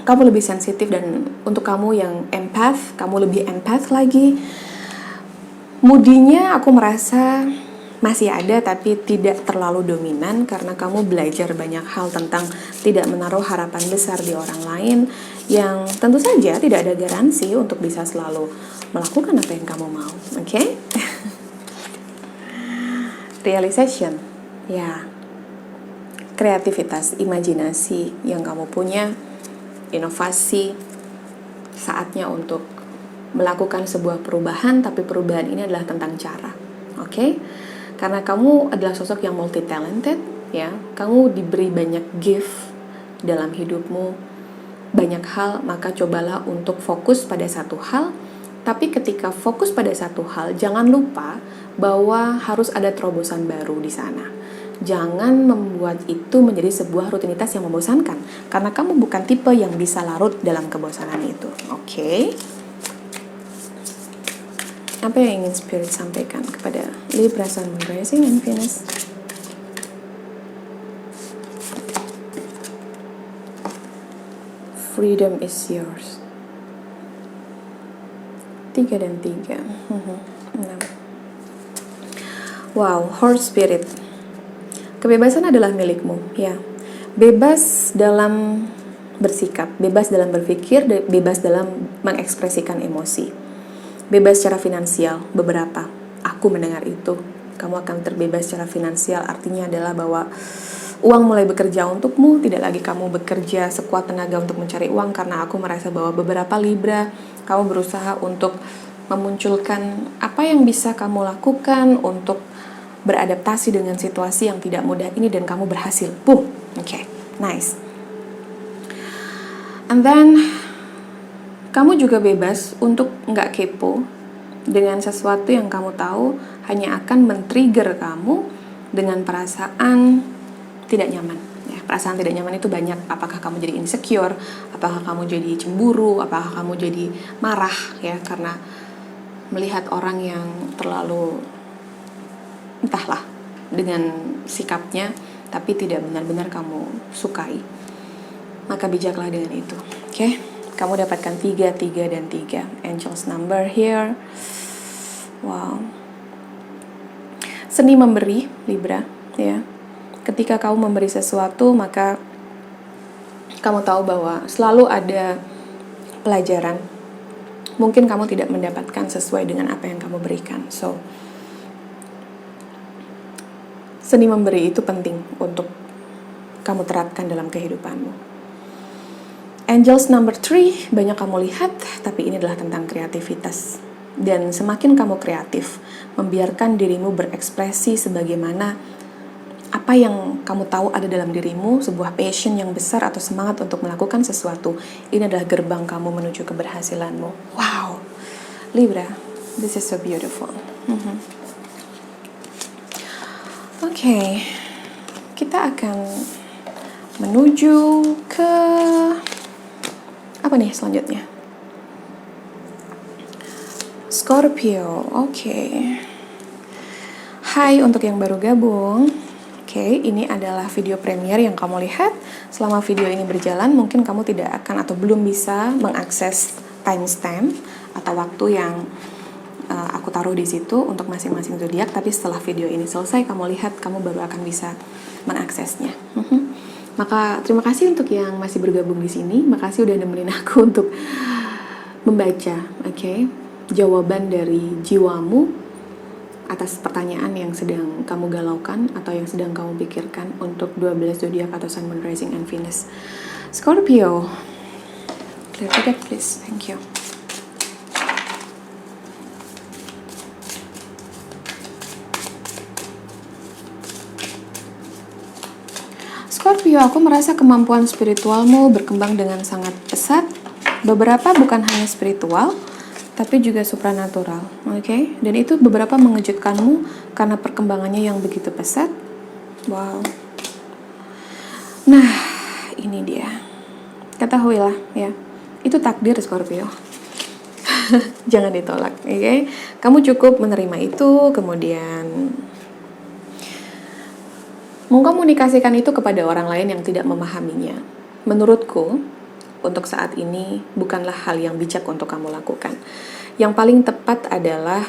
Kamu lebih sensitif, dan untuk kamu yang empath, kamu lebih empath lagi. Moodinya aku merasa masih ada tapi tidak terlalu dominan, karena kamu belajar banyak hal tentang tidak menaruh harapan besar di orang lain, yang tentu saja tidak ada garansi untuk bisa selalu melakukan apa yang kamu mau. Oke? Realization, ya, kreativitas, imajinasi yang kamu punya, inovasi, saatnya untuk melakukan sebuah perubahan, tapi perubahan ini adalah tentang cara, oke? Karena kamu adalah sosok yang multi talented, ya, kamu diberi banyak gift dalam hidupmu, banyak hal, maka cobalah untuk fokus pada satu hal. Tapi ketika fokus pada satu hal, jangan lupa bahwa harus ada terobosan baru di sana. Jangan membuat itu menjadi sebuah rutinitas yang membosankan, karena kamu bukan tipe yang bisa larut dalam kebosanan itu. Oke? Apa yang ingin Spirit sampaikan kepada Libra, Sun, Moon, Rising, and Venus? Freedom is yours. 3 dan 3. 6. Wow, Horse Spirit. Kebebasan adalah milikmu, ya. Bebas dalam bersikap, bebas dalam berpikir, bebas dalam mengekspresikan emosi. Bebas secara finansial, beberapa. Aku mendengar itu. Kamu akan terbebas secara finansial, artinya adalah bahwa uang mulai bekerja untukmu, tidak lagi kamu bekerja sekuat tenaga untuk mencari uang, karena aku merasa bahwa beberapa Libra, kamu berusaha untuk memunculkan apa yang bisa kamu lakukan untuk beradaptasi dengan situasi yang tidak mudah ini, dan kamu berhasil. Boom. Oke, nice. And then kamu juga bebas untuk nggak kepo dengan sesuatu yang kamu tahu hanya akan men-trigger kamu dengan perasaan tidak nyaman. Ya, perasaan tidak nyaman itu banyak. Apakah kamu jadi insecure, apakah kamu jadi cemburu, apakah kamu jadi marah ya karena melihat orang yang terlalu entahlah dengan sikapnya tapi tidak benar-benar kamu sukai. Maka bijaklah dengan itu. Oke? Kamu dapatkan 3, 3, dan 3. Angels number here. Wow. Seni memberi, Libra, ya. Ketika kamu memberi sesuatu, maka kamu tahu bahwa selalu ada pelajaran. Mungkin kamu tidak mendapatkan sesuai dengan apa yang kamu berikan. So, seni memberi itu penting untuk kamu terapkan dalam kehidupanmu. Angels number 3, banyak kamu lihat, tapi ini adalah tentang kreativitas. Dan semakin kamu kreatif, membiarkan dirimu berekspresi sebagaimana apa yang kamu tahu ada dalam dirimu, sebuah passion yang besar atau semangat untuk melakukan sesuatu, ini adalah gerbang kamu menuju keberhasilanmu. Wow, Libra, this is so beautiful. Oke, kita akan menuju ke apa nih selanjutnya? Scorpio, oke. Hai untuk yang baru gabung. Oke, ini adalah video premier yang kamu lihat. Selama video ini berjalan, mungkin kamu tidak akan atau belum bisa mengakses timestamp atau waktu yang aku taruh di situ untuk masing-masing zodiak. Tapi setelah video ini selesai, kamu lihat, kamu baru akan bisa mengaksesnya. Maka terima kasih untuk yang masih bergabung di sini. Makasih udah nemenin aku untuk membaca, jawaban dari jiwamu atas pertanyaan yang sedang kamu galaukan atau yang sedang kamu pikirkan untuk 12 zodiak atau Sun, Moon, Rising, and Venus. Scorpio, clear the deck please, thank you. Scorpio, aku merasa kemampuan spiritualmu berkembang dengan sangat pesat. Beberapa bukan hanya spiritual, tapi juga supranatural, Dan itu beberapa mengejutkanmu karena perkembangannya yang begitu pesat. Wow. Nah, ini dia. Ketahuilah, ya, itu takdir Scorpio. Jangan ditolak, Kamu cukup menerima itu, kemudian mengkomunikasikan itu kepada orang lain yang tidak memahaminya. Menurutku, untuk saat ini bukanlah hal yang bijak untuk kamu lakukan. Yang paling tepat adalah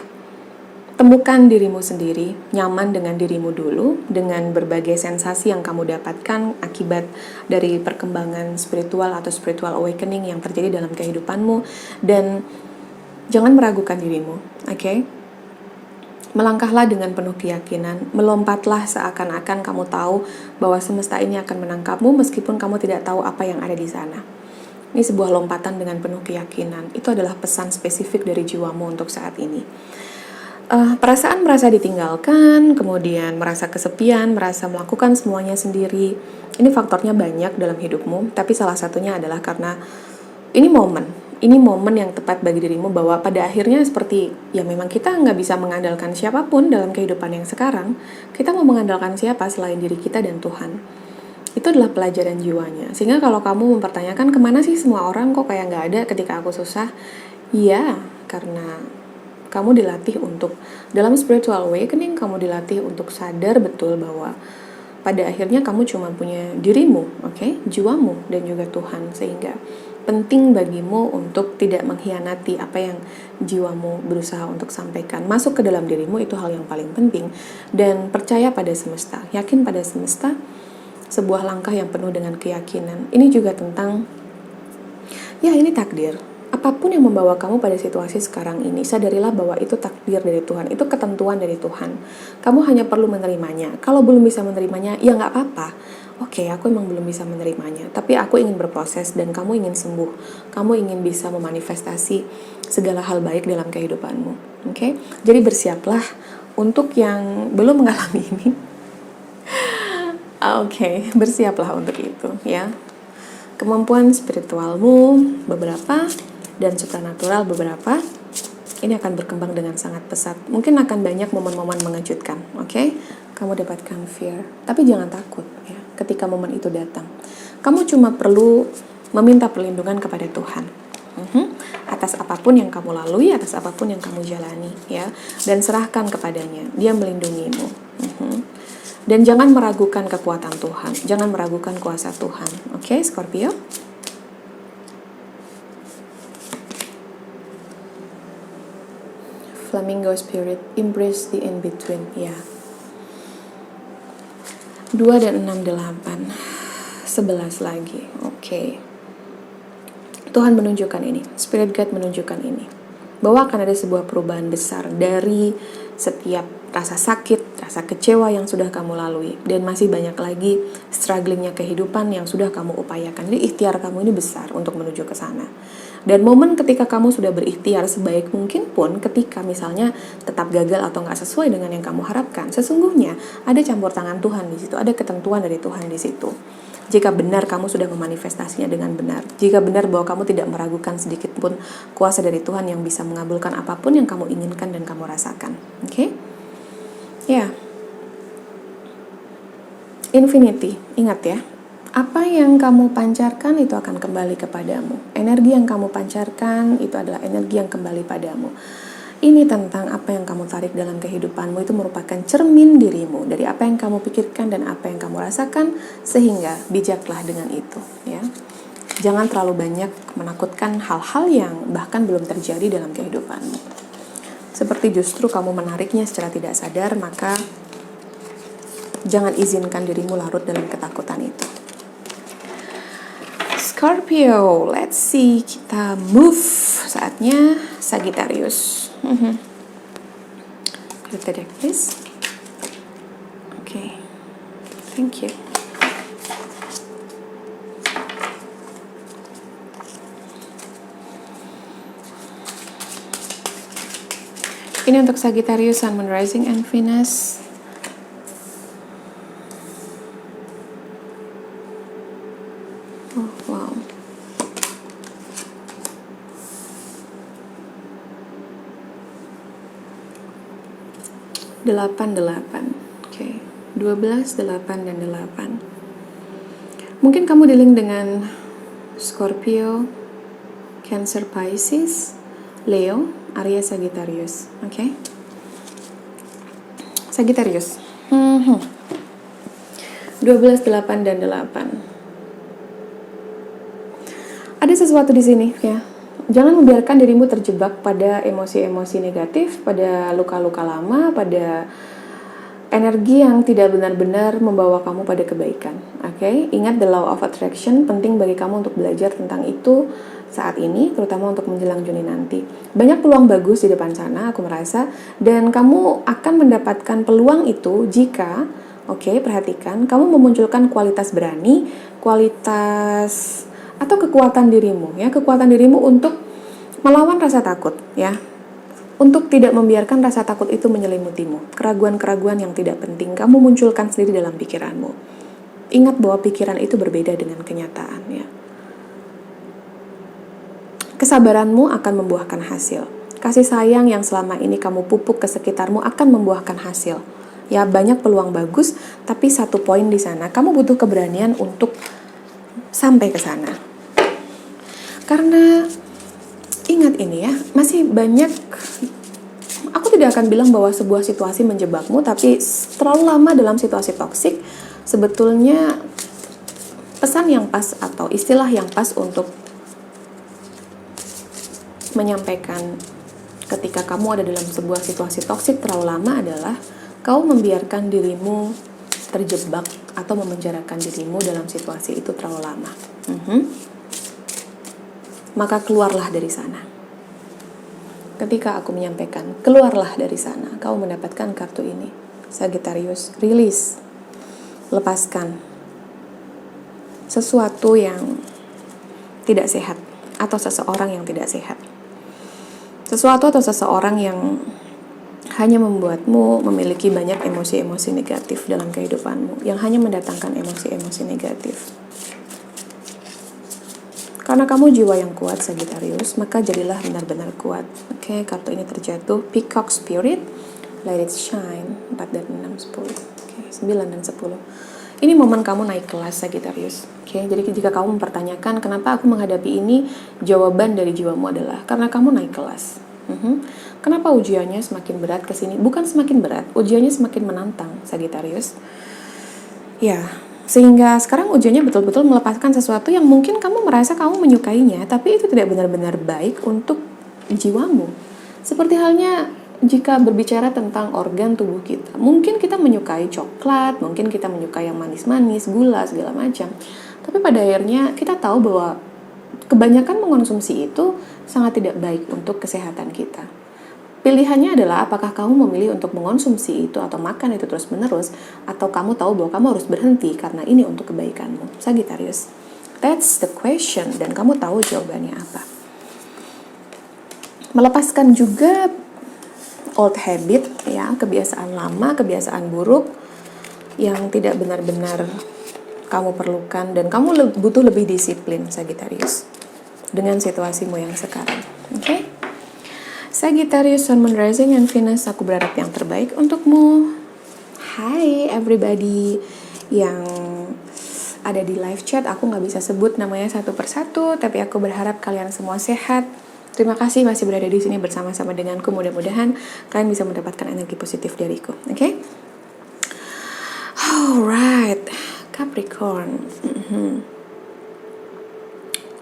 temukan dirimu sendiri, nyaman dengan dirimu dulu, dengan berbagai sensasi yang kamu dapatkan akibat dari perkembangan spiritual atau spiritual awakening yang terjadi dalam kehidupanmu, dan jangan meragukan dirimu, Melangkahlah dengan penuh keyakinan, melompatlah seakan-akan kamu tahu bahwa semesta ini akan menangkapmu meskipun kamu tidak tahu apa yang ada di sana. Ini sebuah lompatan dengan penuh keyakinan. Itu adalah pesan spesifik dari jiwamu untuk saat ini. Perasaan merasa ditinggalkan, kemudian merasa kesepian, merasa melakukan semuanya sendiri. Ini faktornya banyak dalam hidupmu, tapi salah satunya adalah karena ini momen yang tepat bagi dirimu bahwa pada akhirnya seperti, ya memang kita nggak bisa mengandalkan siapapun dalam kehidupan yang sekarang. Kita mau mengandalkan siapa selain diri kita dan Tuhan. Itu adalah pelajaran jiwanya. Sehingga kalau kamu mempertanyakan kemana sih semua orang kok kayak nggak ada ketika aku susah, ya karena kamu dilatih untuk, dalam spiritual awakening, kamu dilatih untuk sadar betul bahwa pada akhirnya kamu cuma punya dirimu, jiwamu dan juga Tuhan, sehingga penting bagimu untuk tidak mengkhianati apa yang jiwamu berusaha untuk sampaikan. Masuk ke dalam dirimu itu hal yang paling penting, dan percaya pada semesta, yakin pada semesta, sebuah langkah yang penuh dengan keyakinan. Ini juga tentang, ya ini takdir. Apapun yang membawa kamu pada situasi sekarang ini, sadarilah bahwa itu takdir dari Tuhan, itu ketentuan dari Tuhan. Kamu hanya perlu menerimanya. Kalau belum bisa menerimanya, ya nggak apa-apa. Aku emang belum bisa menerimanya, tapi aku ingin berproses dan kamu ingin sembuh. Kamu ingin bisa memanifestasi segala hal baik dalam kehidupanmu. Jadi bersiaplah untuk yang belum mengalami ini. Bersiaplah untuk itu, ya. Kemampuan spiritualmu beberapa dan supranatural beberapa, ini akan berkembang dengan sangat pesat. Mungkin akan banyak momen-momen mengejutkan, Kamu dapatkan fear, tapi jangan takut, ya. Ketika momen itu datang, kamu cuma perlu meminta perlindungan kepada Tuhan, atas apapun yang kamu lalui, atas apapun yang kamu jalani, ya. Dan serahkan kepadanya, Dia melindungimu. Dan jangan meragukan kekuatan Tuhan, jangan meragukan kuasa Tuhan, Scorpio. Flamingo spirit, embrace the in-between. Ya. 2 dan 6, 8. 11 lagi. Oke. Tuhan menunjukkan ini, Spirit Guide menunjukkan ini, bahwa akan ada sebuah perubahan besar dari setiap rasa sakit, rasa kecewa yang sudah kamu lalui, dan masih banyak lagi strugglingnya kehidupan yang sudah kamu upayakan. Jadi ikhtiar kamu ini besar untuk menuju ke sana. Dan momen ketika kamu sudah berikhtiar sebaik mungkin pun, ketika misalnya tetap gagal atau nggak sesuai dengan yang kamu harapkan, sesungguhnya ada campur tangan Tuhan di situ, ada ketentuan dari Tuhan di situ. Jika benar kamu sudah memanifestasinya dengan benar, jika benar bahwa kamu tidak meragukan sedikit pun kuasa dari Tuhan yang bisa mengabulkan apapun yang kamu inginkan dan kamu rasakan. Oke? Ya. Infinity, ingat ya. Apa yang kamu pancarkan itu akan kembali kepadamu. Energi yang kamu pancarkan itu adalah energi yang kembali padamu. Ini tentang apa yang kamu tarik dalam kehidupanmu, itu merupakan cermin dirimu dari apa yang kamu pikirkan dan apa yang kamu rasakan, sehingga bijaklah dengan itu, ya. Jangan terlalu banyak menakutkan hal-hal yang bahkan belum terjadi dalam kehidupanmu. Seperti justru kamu menariknya secara tidak sadar, maka jangan izinkan dirimu larut dalam ketakutan itu. Scorpio, let's see, kita move. Saatnya Sagittarius. Click the deck, please. Okay, thank you. Ini untuk Sagittarius, Sun, Moon, Rising, and Venus. Oh, wow. 8, 8. Oke. 12, 8, dan 8. Mungkin kamu dealing dengan Scorpio, Cancer, Pisces, Leo, Aries, Sagittarius. Oke. Sagittarius. 12, 8, dan 8. Ada sesuatu di sini, ya. Jangan membiarkan dirimu terjebak pada emosi-emosi negatif, pada luka-luka lama, pada energi yang tidak benar-benar membawa kamu pada kebaikan. Oke? Ingat the law of attraction, penting bagi kamu untuk belajar tentang itu saat ini, terutama untuk menjelang Juni nanti. Banyak peluang bagus di depan sana, aku merasa, dan kamu akan mendapatkan peluang itu jika, perhatikan, kamu memunculkan kualitas berani, kualitas atau kekuatan dirimu, ya, kekuatan dirimu untuk melawan rasa takut, ya, untuk tidak membiarkan rasa takut itu menyelimutimu. Keraguan-keraguan yang tidak penting kamu munculkan sendiri dalam pikiranmu. Ingat bahwa pikiran itu berbeda dengan kenyataan, ya. Kesabaranmu akan membuahkan hasil. Kasih sayang yang selama ini kamu pupuk ke sekitarmu akan membuahkan hasil. Ya, banyak peluang bagus, tapi satu poin di sana, kamu butuh keberanian untuk sampai ke sana. Karena ingat ini ya, masih banyak, aku tidak akan bilang bahwa sebuah situasi menjebakmu, tapi terlalu lama dalam situasi toksik, sebetulnya pesan yang pas atau istilah yang pas untuk menyampaikan ketika kamu ada dalam sebuah situasi toksik terlalu lama adalah kau membiarkan dirimu terjebak atau memenjarakan dirimu dalam situasi itu terlalu lama. Maka keluarlah dari sana. Ketika aku menyampaikan, keluarlah dari sana, kau mendapatkan kartu ini. Sagittarius, release. Lepaskan sesuatu yang tidak sehat atau seseorang yang tidak sehat. Sesuatu atau seseorang yang hanya membuatmu memiliki banyak emosi-emosi negatif dalam kehidupanmu, yang hanya mendatangkan emosi-emosi negatif. Karena kamu jiwa yang kuat, Sagittarius, maka jadilah benar-benar kuat. Oke, kartu ini terjatuh. Peacock Spirit, Let It Shine, 4 dan 6, 10. Oke, 9 dan 10. Ini momen kamu naik kelas, Sagittarius. Oke, jadi jika kamu mempertanyakan kenapa aku menghadapi ini, jawaban dari jiwamu adalah karena kamu naik kelas. Kenapa ujiannya semakin berat ke sini? Bukan semakin berat, ujiannya semakin menantang, Sagittarius. Ya, sehingga sekarang ujiannya betul-betul melepaskan sesuatu yang mungkin kamu merasa kamu menyukainya, tapi itu tidak benar-benar baik untuk jiwamu. Seperti halnya jika berbicara tentang organ tubuh kita, mungkin kita menyukai coklat, mungkin kita menyukai yang manis-manis, gula, segala macam. Tapi pada akhirnya kita tahu bahwa kebanyakan mengonsumsi itu sangat tidak baik untuk kesehatan kita. Pilihannya adalah apakah kamu memilih untuk mengonsumsi itu atau makan itu terus-menerus, atau kamu tahu bahwa kamu harus berhenti karena ini untuk kebaikanmu. Sagittarius, that's the question, dan kamu tahu jawabannya apa. Melepaskan juga old habit, ya, kebiasaan lama, kebiasaan buruk yang tidak benar-benar kamu perlukan, dan kamu butuh lebih disiplin, Sagittarius, dengan situasimu yang sekarang. Oke? Sagittarius, Sun, Moon, Rising, and Venus, aku berharap yang terbaik untukmu. Hai everybody yang ada di live chat, aku nggak bisa sebut namanya satu persatu, tapi aku berharap kalian semua sehat. Terima kasih masih berada di sini bersama-sama denganku. Mudah-mudahan kalian bisa mendapatkan energi positif dariku. Oke? Alright, Capricorn.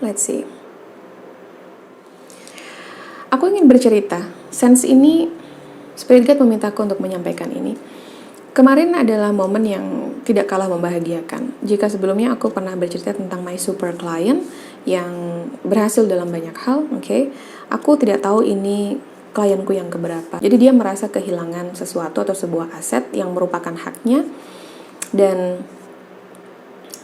Let's see. Aku ingin bercerita. Sense ini, Spirit Guide memintaku untuk menyampaikan ini. Kemarin adalah momen yang tidak kalah membahagiakan. Jika sebelumnya aku pernah bercerita tentang my super client yang berhasil dalam banyak hal, oke, aku tidak tahu ini klienku yang keberapa. Jadi dia merasa kehilangan sesuatu atau sebuah aset yang merupakan haknya, dan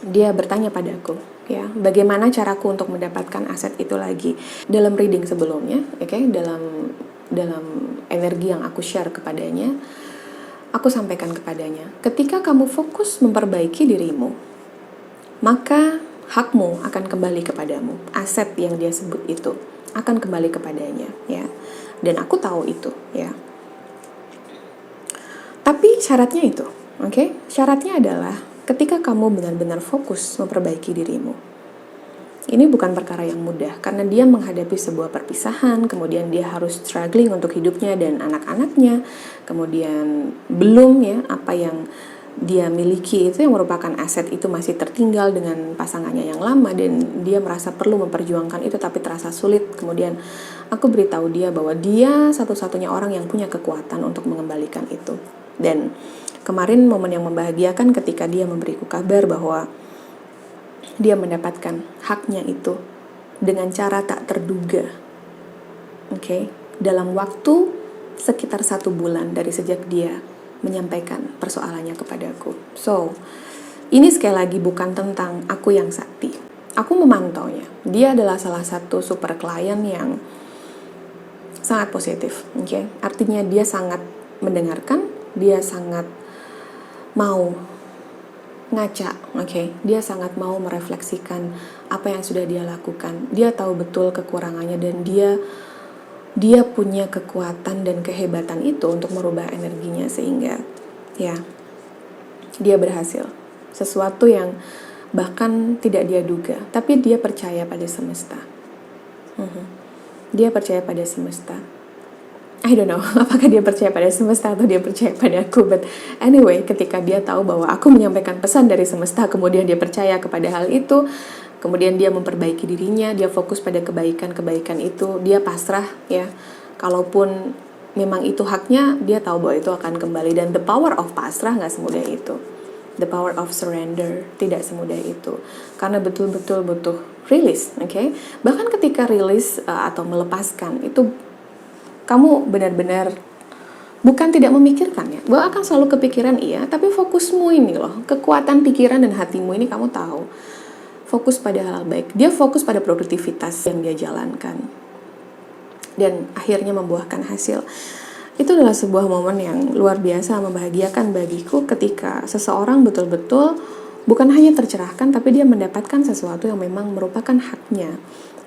dia bertanya padaku, ya, bagaimana caraku untuk mendapatkan aset itu lagi. Dalam reading sebelumnya, oke, dalam energi yang aku share kepadanya, aku sampaikan kepadanya, ketika kamu fokus memperbaiki dirimu, maka hakmu akan kembali kepadamu. Aset yang dia sebut itu akan kembali kepadanya, ya. Dan aku tahu itu, ya. Tapi syaratnya itu, oke? Syaratnya adalah ketika kamu benar-benar fokus memperbaiki dirimu. Ini bukan perkara yang mudah, karena dia menghadapi sebuah perpisahan, kemudian dia harus struggling untuk hidupnya dan anak-anaknya, kemudian belum, ya, apa yang dia miliki itu yang merupakan aset itu masih tertinggal dengan pasangannya yang lama, dan dia merasa perlu memperjuangkan itu tapi terasa sulit. Kemudian aku beritahu dia bahwa dia satu-satunya orang yang punya kekuatan untuk mengembalikan itu. Dan kemarin momen yang membahagiakan ketika dia memberiku kabar bahwa dia mendapatkan haknya itu dengan cara tak terduga. Oke, dalam waktu sekitar 1 bulan dari sejak dia menyampaikan persoalannya kepadaku. So, ini sekali lagi bukan tentang aku yang sakti. Aku memantaunya. Dia adalah salah satu super klien yang sangat positif. Oke, artinya dia sangat mendengarkan, dia sangat mau ngaca, oke. Dia sangat mau merefleksikan apa yang sudah dia lakukan. Dia tahu betul kekurangannya, dan dia punya kekuatan dan kehebatan itu untuk merubah energinya sehingga, ya, dia berhasil. Sesuatu yang bahkan tidak dia duga, tapi dia percaya pada semesta. Dia percaya pada semesta. I don't know apakah dia percaya pada semesta atau dia percaya pada aku, but anyway, ketika dia tahu bahwa aku menyampaikan pesan dari semesta, kemudian dia percaya kepada hal itu, kemudian dia memperbaiki dirinya, dia fokus pada kebaikan-kebaikan itu, dia pasrah, ya. Kalaupun memang itu haknya, dia tahu bahwa itu akan kembali. Dan the power of pasrah nggak semudah itu. The power of surrender tidak semudah itu, karena betul-betul butuh rilis, oke? Bahkan ketika rilis atau melepaskan itu, kamu benar-benar bukan tidak memikirkan, ya, bahwa akan selalu kepikiran, iya, tapi fokusmu ini loh, kekuatan pikiran dan hatimu ini kamu tahu, fokus pada hal baik. Dia fokus pada produktivitas yang dia jalankan, dan akhirnya membuahkan hasil. Itu adalah sebuah momen yang luar biasa membahagiakan bagiku ketika seseorang betul-betul bukan hanya tercerahkan, tapi dia mendapatkan sesuatu yang memang merupakan haknya.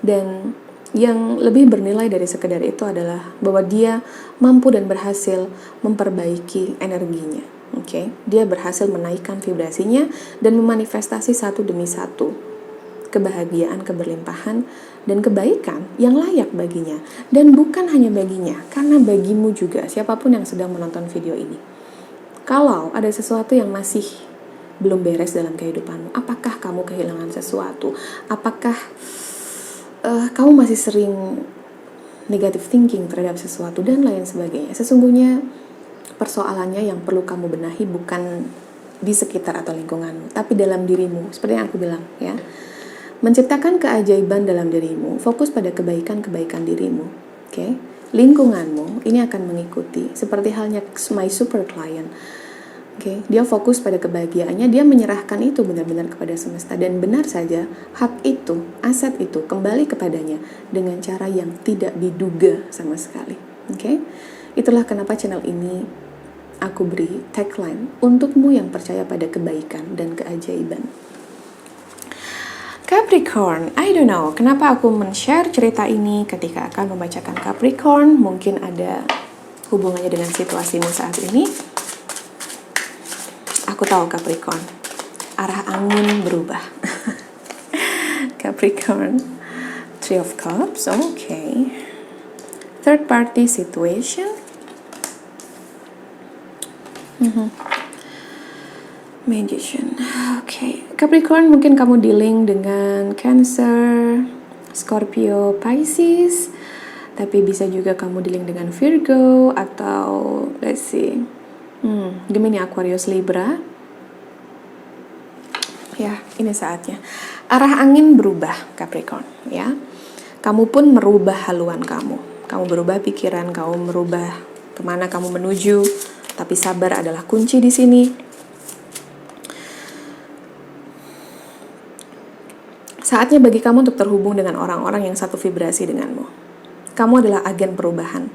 Dan yang lebih bernilai dari sekedar itu adalah bahwa dia mampu dan berhasil memperbaiki energinya. Oke, dia berhasil menaikkan vibrasinya dan memanifestasi satu demi satu kebahagiaan, keberlimpahan, dan kebaikan yang layak baginya. Dan bukan hanya baginya, karena bagimu juga, siapapun yang sedang menonton video ini. Kalau ada sesuatu yang masih belum beres dalam kehidupanmu, apakah kamu kehilangan sesuatu? Apakah kamu masih sering negative thinking terhadap sesuatu dan lain sebagainya. Sesungguhnya persoalannya yang perlu kamu benahi bukan di sekitar atau lingkunganmu, tapi dalam dirimu. Seperti yang aku bilang ya, menciptakan keajaiban dalam dirimu, fokus pada kebaikan-kebaikan dirimu. Oke? Lingkunganmu ini akan mengikuti. Seperti halnya my super client. Oke, dia fokus pada kebahagiaannya, dia menyerahkan itu benar-benar kepada semesta, dan benar saja hak itu, aset itu kembali kepadanya dengan cara yang tidak diduga sama sekali. Oke, itulah kenapa channel ini aku beri tagline untukmu yang percaya pada kebaikan dan keajaiban. Capricorn, I don't know kenapa aku men-share cerita ini ketika akan membacakan Capricorn. Mungkin ada hubungannya dengan situasimu saat ini. Aku tahu Capricorn, arah angin berubah. Capricorn, Three of Cups, okay. Third party situation. Magician, okay. Capricorn, mungkin kamu dealing dengan Cancer, Scorpio, Pisces. Tapi bisa juga kamu dealing dengan Virgo atau let's see, Gemini, Aquarius, Libra. Ya, ini saatnya. Arah angin berubah, Capricorn, ya. Kamu pun merubah haluan kamu. Kamu berubah pikiran, kamu merubah kemana kamu menuju. Tapi sabar adalah kunci di sini. Saatnya bagi kamu untuk terhubung dengan orang-orang yang satu vibrasi denganmu. Kamu adalah agen perubahan.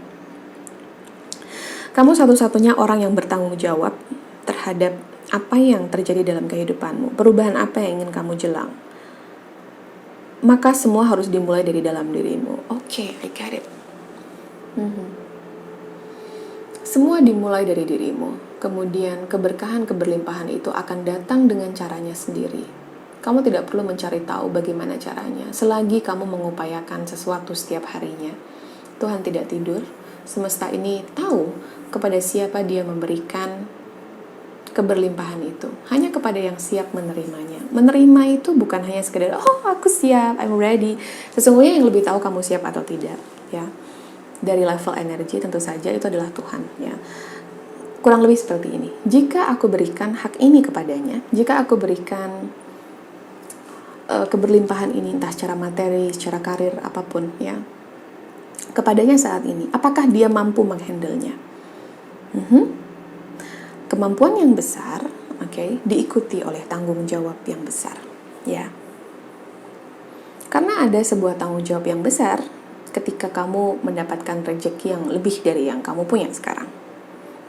Kamu satu-satunya orang yang bertanggung jawab terhadap apa yang terjadi dalam kehidupanmu, perubahan apa yang ingin kamu jelang. Maka semua harus dimulai dari dalam dirimu. Oke, I get it. Semua dimulai dari dirimu. Kemudian keberkahan, keberlimpahan itu akan datang dengan caranya sendiri. Kamu tidak perlu mencari tahu bagaimana caranya. Selagi kamu mengupayakan sesuatu setiap harinya, Tuhan tidak tidur. Semesta ini tahu kepada siapa dia memberikan keberlimpahan itu. Hanya kepada yang siap menerimanya. Menerima itu bukan hanya sekedar, oh aku siap, I'm ready. Sesungguhnya yang lebih tahu kamu siap atau tidak, ya. Dari level energi tentu saja itu adalah Tuhan, ya. Kurang lebih seperti ini. Jika aku berikan hak ini kepadanya, jika aku berikan keberlimpahan ini, entah secara materi, secara karir, apapun, ya, kepadanya saat ini, apakah dia mampu menghandle-nya? Kemampuan yang besar, diikuti oleh tanggung jawab yang besar, ya. Karena ada sebuah tanggung jawab yang besar ketika kamu mendapatkan rezeki yang lebih dari yang kamu punya sekarang.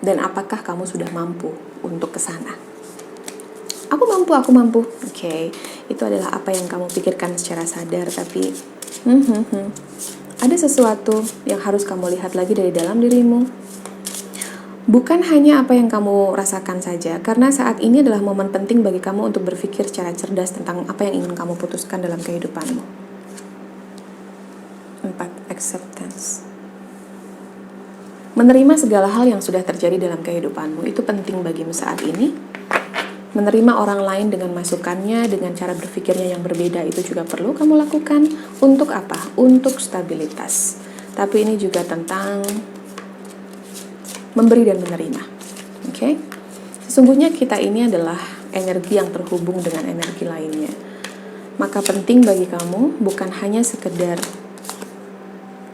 Dan apakah kamu sudah mampu untuk ke sana? Aku mampu. Itu adalah apa yang kamu pikirkan secara sadar, tapi ada sesuatu yang harus kamu lihat lagi dari dalam dirimu. Bukan hanya apa yang kamu rasakan saja, karena saat ini adalah momen penting bagi kamu untuk berpikir secara cerdas tentang apa yang ingin kamu putuskan dalam kehidupanmu. 4. Acceptance. Menerima segala hal yang sudah terjadi dalam kehidupanmu, itu penting bagimu saat ini. Menerima orang lain dengan masukannya, dengan cara berpikirnya yang berbeda, itu juga perlu kamu lakukan. Untuk apa? Untuk stabilitas. Tapi ini juga tentang memberi dan menerima. Sesungguhnya kita ini adalah energi yang terhubung dengan energi lainnya. Maka penting bagi kamu bukan hanya sekedar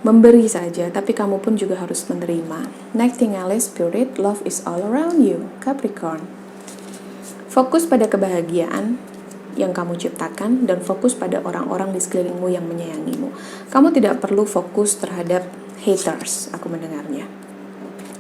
memberi saja, tapi kamu pun juga harus menerima. Nightingale Spirit, love is all around you, Capricorn. Fokus pada kebahagiaan yang kamu ciptakan dan fokus pada orang-orang di sekelilingmu yang menyayangimu. Kamu tidak perlu fokus terhadap haters, aku mendengarnya.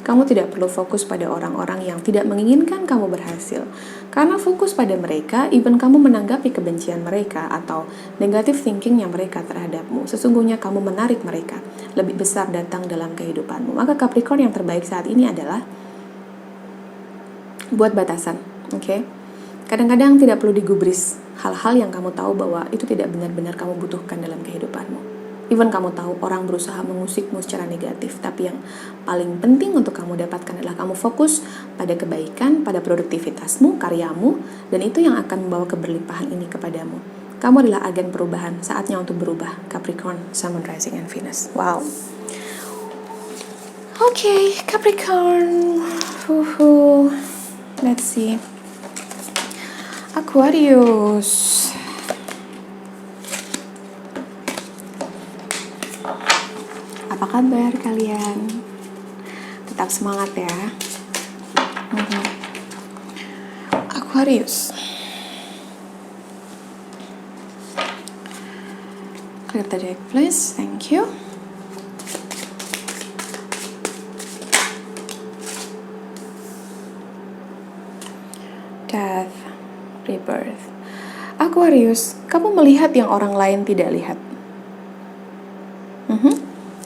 Kamu tidak perlu fokus pada orang-orang yang tidak menginginkan kamu berhasil. Karena fokus pada mereka, even kamu menanggapi kebencian mereka atau negative thinking yang mereka terhadapmu, sesungguhnya kamu menarik mereka lebih besar datang dalam kehidupanmu. Maka Capricorn, yang terbaik saat ini adalah buat batasan, Kadang-kadang tidak perlu digubris hal-hal yang kamu tahu bahwa itu tidak benar-benar kamu butuhkan dalam kehidupanmu. Even kamu tahu orang berusaha mengusikmu secara negatif, tapi yang paling penting untuk kamu dapatkan adalah kamu fokus pada kebaikan, pada produktivitasmu, karyamu, dan itu yang akan membawa keberlimpahan ini kepadamu. Kamu adalah agen perubahan, saatnya untuk berubah. Capricorn, Sun, Moon, Rising, and Venus. Wow. Okay, Capricorn. Uhu. Let's see. Aquarius. Apa kabar kalian? Tetap semangat ya. Aquarius. Clear the deck please. Thank you. Death, rebirth. Aquarius, kamu melihat yang orang lain tidak lihat.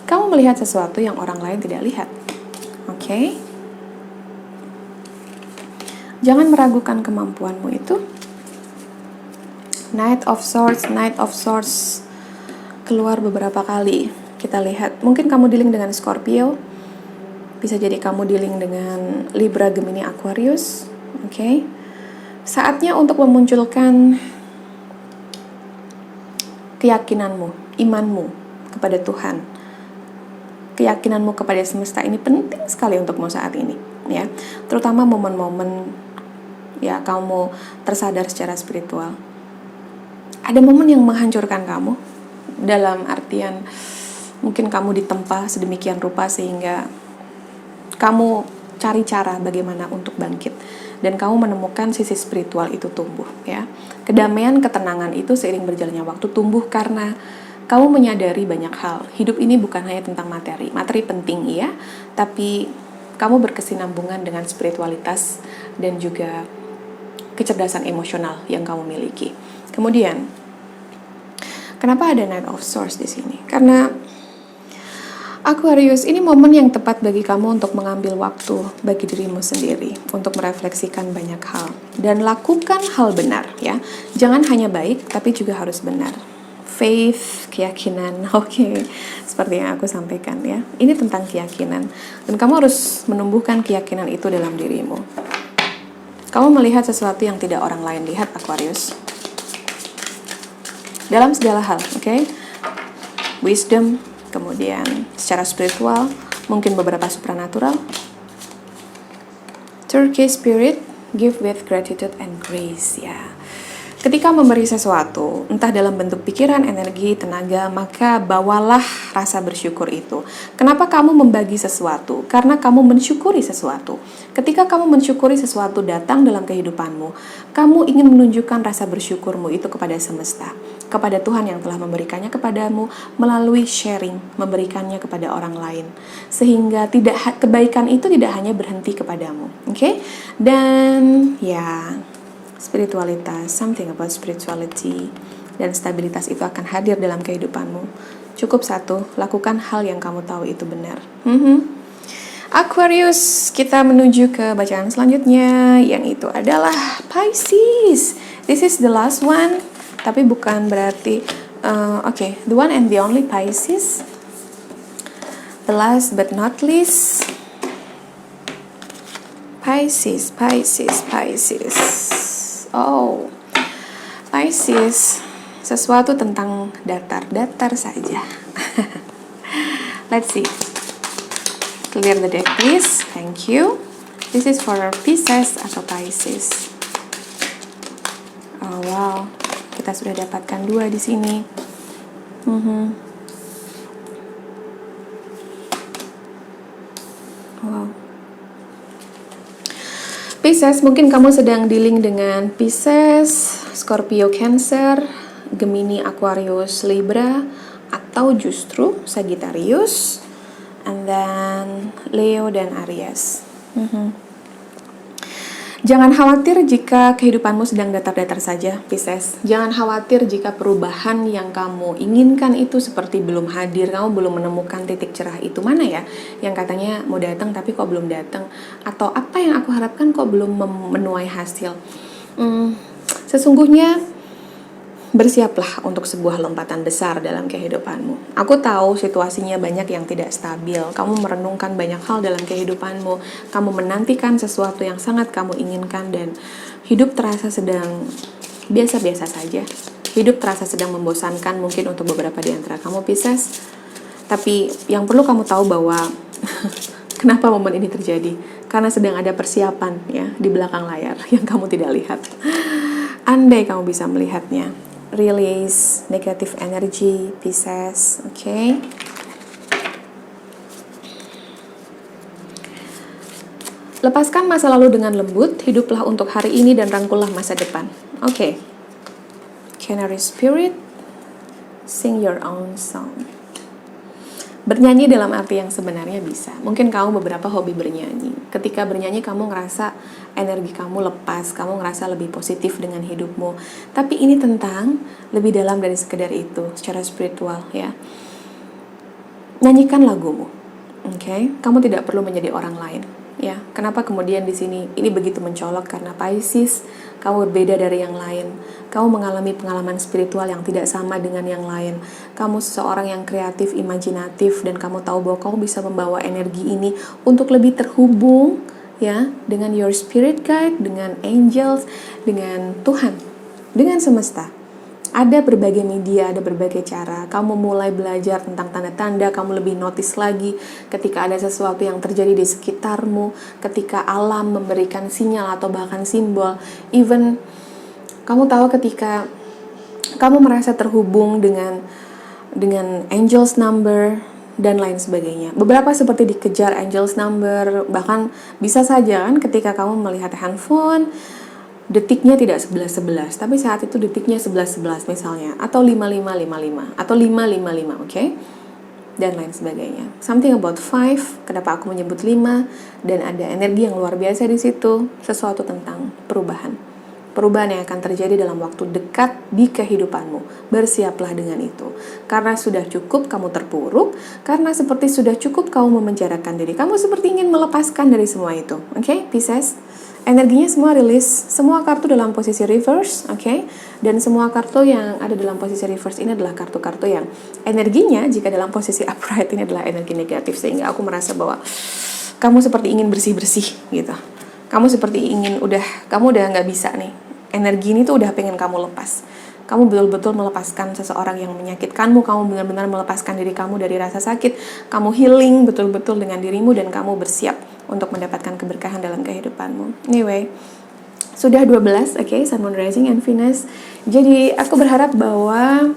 Kamu melihat sesuatu yang orang lain tidak lihat. Oke. Jangan meragukan kemampuanmu itu. Knight of Swords keluar beberapa kali. Kita lihat, mungkin kamu dealing dengan Scorpio. Bisa jadi kamu dealing dengan Libra, Gemini, Aquarius. Oke. Saatnya untuk memunculkan keyakinanmu, imanmu kepada Tuhan. Keyakinanmu kepada semesta ini penting sekali untukmu saat ini, ya. Terutama momen-momen ya kamu tersadar secara spiritual. Ada momen yang menghancurkan kamu, dalam artian mungkin kamu ditempa sedemikian rupa sehingga kamu cari cara bagaimana untuk bangkit. Dan kamu menemukan sisi spiritual itu tumbuh, ya. Kedamaian, ketenangan itu seiring berjalannya waktu tumbuh karena kamu menyadari banyak hal. Hidup ini bukan hanya tentang materi. Materi penting, ya, tapi kamu berkesinambungan dengan spiritualitas dan juga kecerdasan emosional yang kamu miliki. Kemudian, kenapa ada Knight of Swords di sini? Karena Aquarius, ini momen yang tepat bagi kamu untuk mengambil waktu bagi dirimu sendiri, untuk merefleksikan banyak hal. Dan lakukan hal benar, ya. Jangan hanya baik, tapi juga harus benar. Faith, keyakinan, oke. Seperti yang aku sampaikan, ya. Ini tentang keyakinan. Dan kamu harus menumbuhkan keyakinan itu dalam dirimu. Kamu melihat sesuatu yang tidak orang lain lihat, Aquarius. Dalam segala hal, oke? Wisdom, kemudian secara spiritual, mungkin beberapa supranatural. Turkey spirit, give with gratitude and grace, ya. Ketika memberi sesuatu, entah dalam bentuk pikiran, energi, tenaga, maka bawalah rasa bersyukur itu. Kenapa kamu membagi sesuatu? Karena kamu mensyukuri sesuatu. Ketika kamu mensyukuri sesuatu datang dalam kehidupanmu, kamu ingin menunjukkan rasa bersyukurmu itu kepada semesta, kepada Tuhan yang telah memberikannya kepadamu melalui sharing, memberikannya kepada orang lain. Sehingga kebaikan itu tidak hanya berhenti kepadamu. Oke? Dan ya, spiritualitas, something about spirituality dan stabilitas itu akan hadir dalam kehidupanmu. Cukup satu, lakukan hal yang kamu tahu itu benar. Aquarius, kita menuju ke bacaan selanjutnya, yang itu adalah Pisces. This is the last one, tapi bukan berarti the one and the only Pisces. The last but not least, Pisces. Oh, Pisces, sesuatu tentang datar saja. Let's see. Clear the deck please. Thank you. This is for Pisces atau Pisces. Oh wow, kita sudah dapatkan 2 di sini. Wow. Pisces, mungkin kamu sedang dealing dengan Pisces, Scorpio, Cancer, Gemini, Aquarius, Libra, atau justru Sagittarius, and then Leo dan Aries. Jangan khawatir jika kehidupanmu sedang datar-datar saja, Pisces. Jangan khawatir jika perubahan yang kamu inginkan itu seperti belum hadir, kamu belum menemukan titik cerah itu. Mana ya yang katanya mau datang tapi kok belum datang, atau apa yang aku harapkan kok belum menuai hasil. Sesungguhnya bersiaplah untuk sebuah lompatan besar dalam kehidupanmu. Aku tahu situasinya banyak yang tidak stabil. Kamu merenungkan banyak hal dalam kehidupanmu. Kamu menantikan sesuatu yang sangat kamu inginkan dan hidup terasa sedang biasa-biasa saja. Hidup terasa sedang membosankan mungkin untuk beberapa di antara kamu, Pisces. Tapi yang perlu kamu tahu bahwa Kenapa momen ini terjadi? Karena sedang ada persiapan ya di belakang layar yang kamu tidak lihat. Andai kamu bisa melihatnya. Release negative energy, Pisces, oke? Lepaskan masa lalu dengan lembut, hiduplah untuk hari ini dan rangkullah masa depan. Oke. Canary Spirit, sing your own song. Bernyanyi dalam arti yang sebenarnya bisa. Mungkin kamu beberapa hobi bernyanyi. Ketika bernyanyi kamu ngerasa energi kamu lepas, kamu ngerasa lebih positif dengan hidupmu. Tapi ini tentang lebih dalam dari sekedar itu, secara spiritual ya. Nyanyikan lagumu. Oke? Kamu tidak perlu menjadi orang lain. Ya, kenapa kemudian di sini ini begitu mencolok? Karena Pisces, kamu berbeda dari yang lain. Kamu mengalami pengalaman spiritual yang tidak sama dengan yang lain. Kamu seseorang yang kreatif, imajinatif, dan kamu tahu bahwa kamu bisa membawa energi ini untuk lebih terhubung ya dengan your spirit guide, dengan angels, dengan Tuhan, dengan semesta. Ada berbagai media, ada berbagai cara. Kamu mulai belajar tentang tanda-tanda, kamu lebih notice lagi ketika ada sesuatu yang terjadi di sekitarmu, ketika alam memberikan sinyal atau bahkan simbol. Even kamu tahu ketika kamu merasa terhubung dengan angels number dan lain sebagainya. Beberapa seperti dikejar angels number, bahkan bisa saja kan ketika kamu melihat handphone, detiknya tidak 11-11, tapi saat itu detiknya 11-11 misalnya, atau 5555, atau 555, oke? Dan lain sebagainya. Something about 5, kenapa aku menyebut 5, dan ada energi yang luar biasa di situ, sesuatu tentang perubahan. Perubahan yang akan terjadi dalam waktu dekat di kehidupanmu. Bersiaplah dengan itu. Karena sudah cukup kamu terpuruk, karena seperti sudah cukup kamu memenjarakan diri. Kamu seperti ingin melepaskan dari semua itu, oke? Pisces? Energinya semua rilis, semua kartu dalam posisi reverse, oke? Dan semua kartu yang ada dalam posisi reverse ini adalah kartu-kartu yang energinya jika dalam posisi upright ini adalah energi negatif, sehingga aku merasa bahwa kamu seperti ingin bersih-bersih gitu. Kamu seperti kamu udah nggak bisa nih. Energi ini tuh udah pengen kamu lepas. Kamu betul-betul melepaskan seseorang yang menyakitkanmu, kamu benar-benar melepaskan diri kamu dari rasa sakit, kamu healing betul-betul dengan dirimu dan kamu bersiap untuk mendapatkan keberkahan dalam kehidupanmu. Anyway, sudah 12, oke, Sun, Moon, Rising, and Venus. Jadi aku berharap bahwa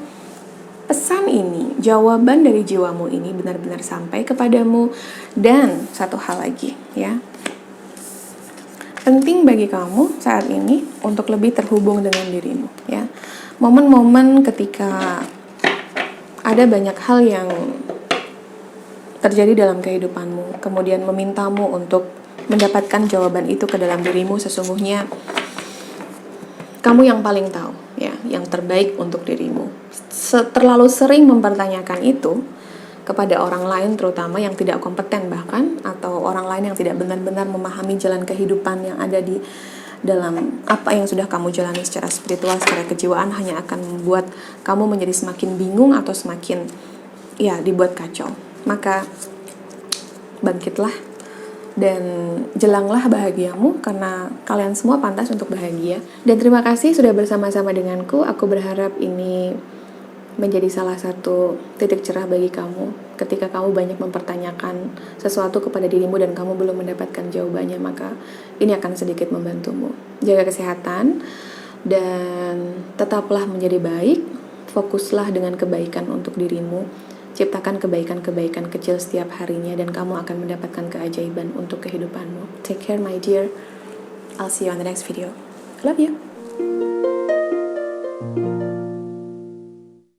pesan ini, jawaban dari jiwamu ini benar-benar sampai kepadamu. Dan satu hal lagi ya, penting bagi kamu saat ini untuk lebih terhubung dengan dirimu ya. Momen-momen ketika ada banyak hal yang terjadi dalam kehidupanmu, kemudian memintamu untuk mendapatkan jawaban itu ke dalam dirimu, sesungguhnya kamu yang paling tahu ya, yang terbaik untuk dirimu. Terlalu sering mempertanyakan itu kepada orang lain, terutama yang tidak kompeten bahkan, atau orang lain yang tidak benar-benar memahami jalan kehidupan yang ada di dalam apa yang sudah kamu jalani secara spiritual, secara kejiwaan, hanya akan membuat kamu menjadi semakin bingung atau semakin ya dibuat kacau. Maka bangkitlah dan jelanglah bahagiamu, karena kalian semua pantas untuk bahagia. Dan terima kasih sudah bersama-sama denganku. Aku berharap ini menjadi salah satu titik cerah bagi kamu ketika kamu banyak mempertanyakan sesuatu kepada dirimu dan kamu belum mendapatkan jawabannya, maka ini akan sedikit membantumu. Jaga kesehatan dan tetaplah menjadi baik. Fokuslah dengan kebaikan untuk dirimu. Ciptakan kebaikan-kebaikan kecil setiap harinya dan kamu akan mendapatkan keajaiban untuk kehidupanmu. Take care my dear. I'll see you on the next video. Love you.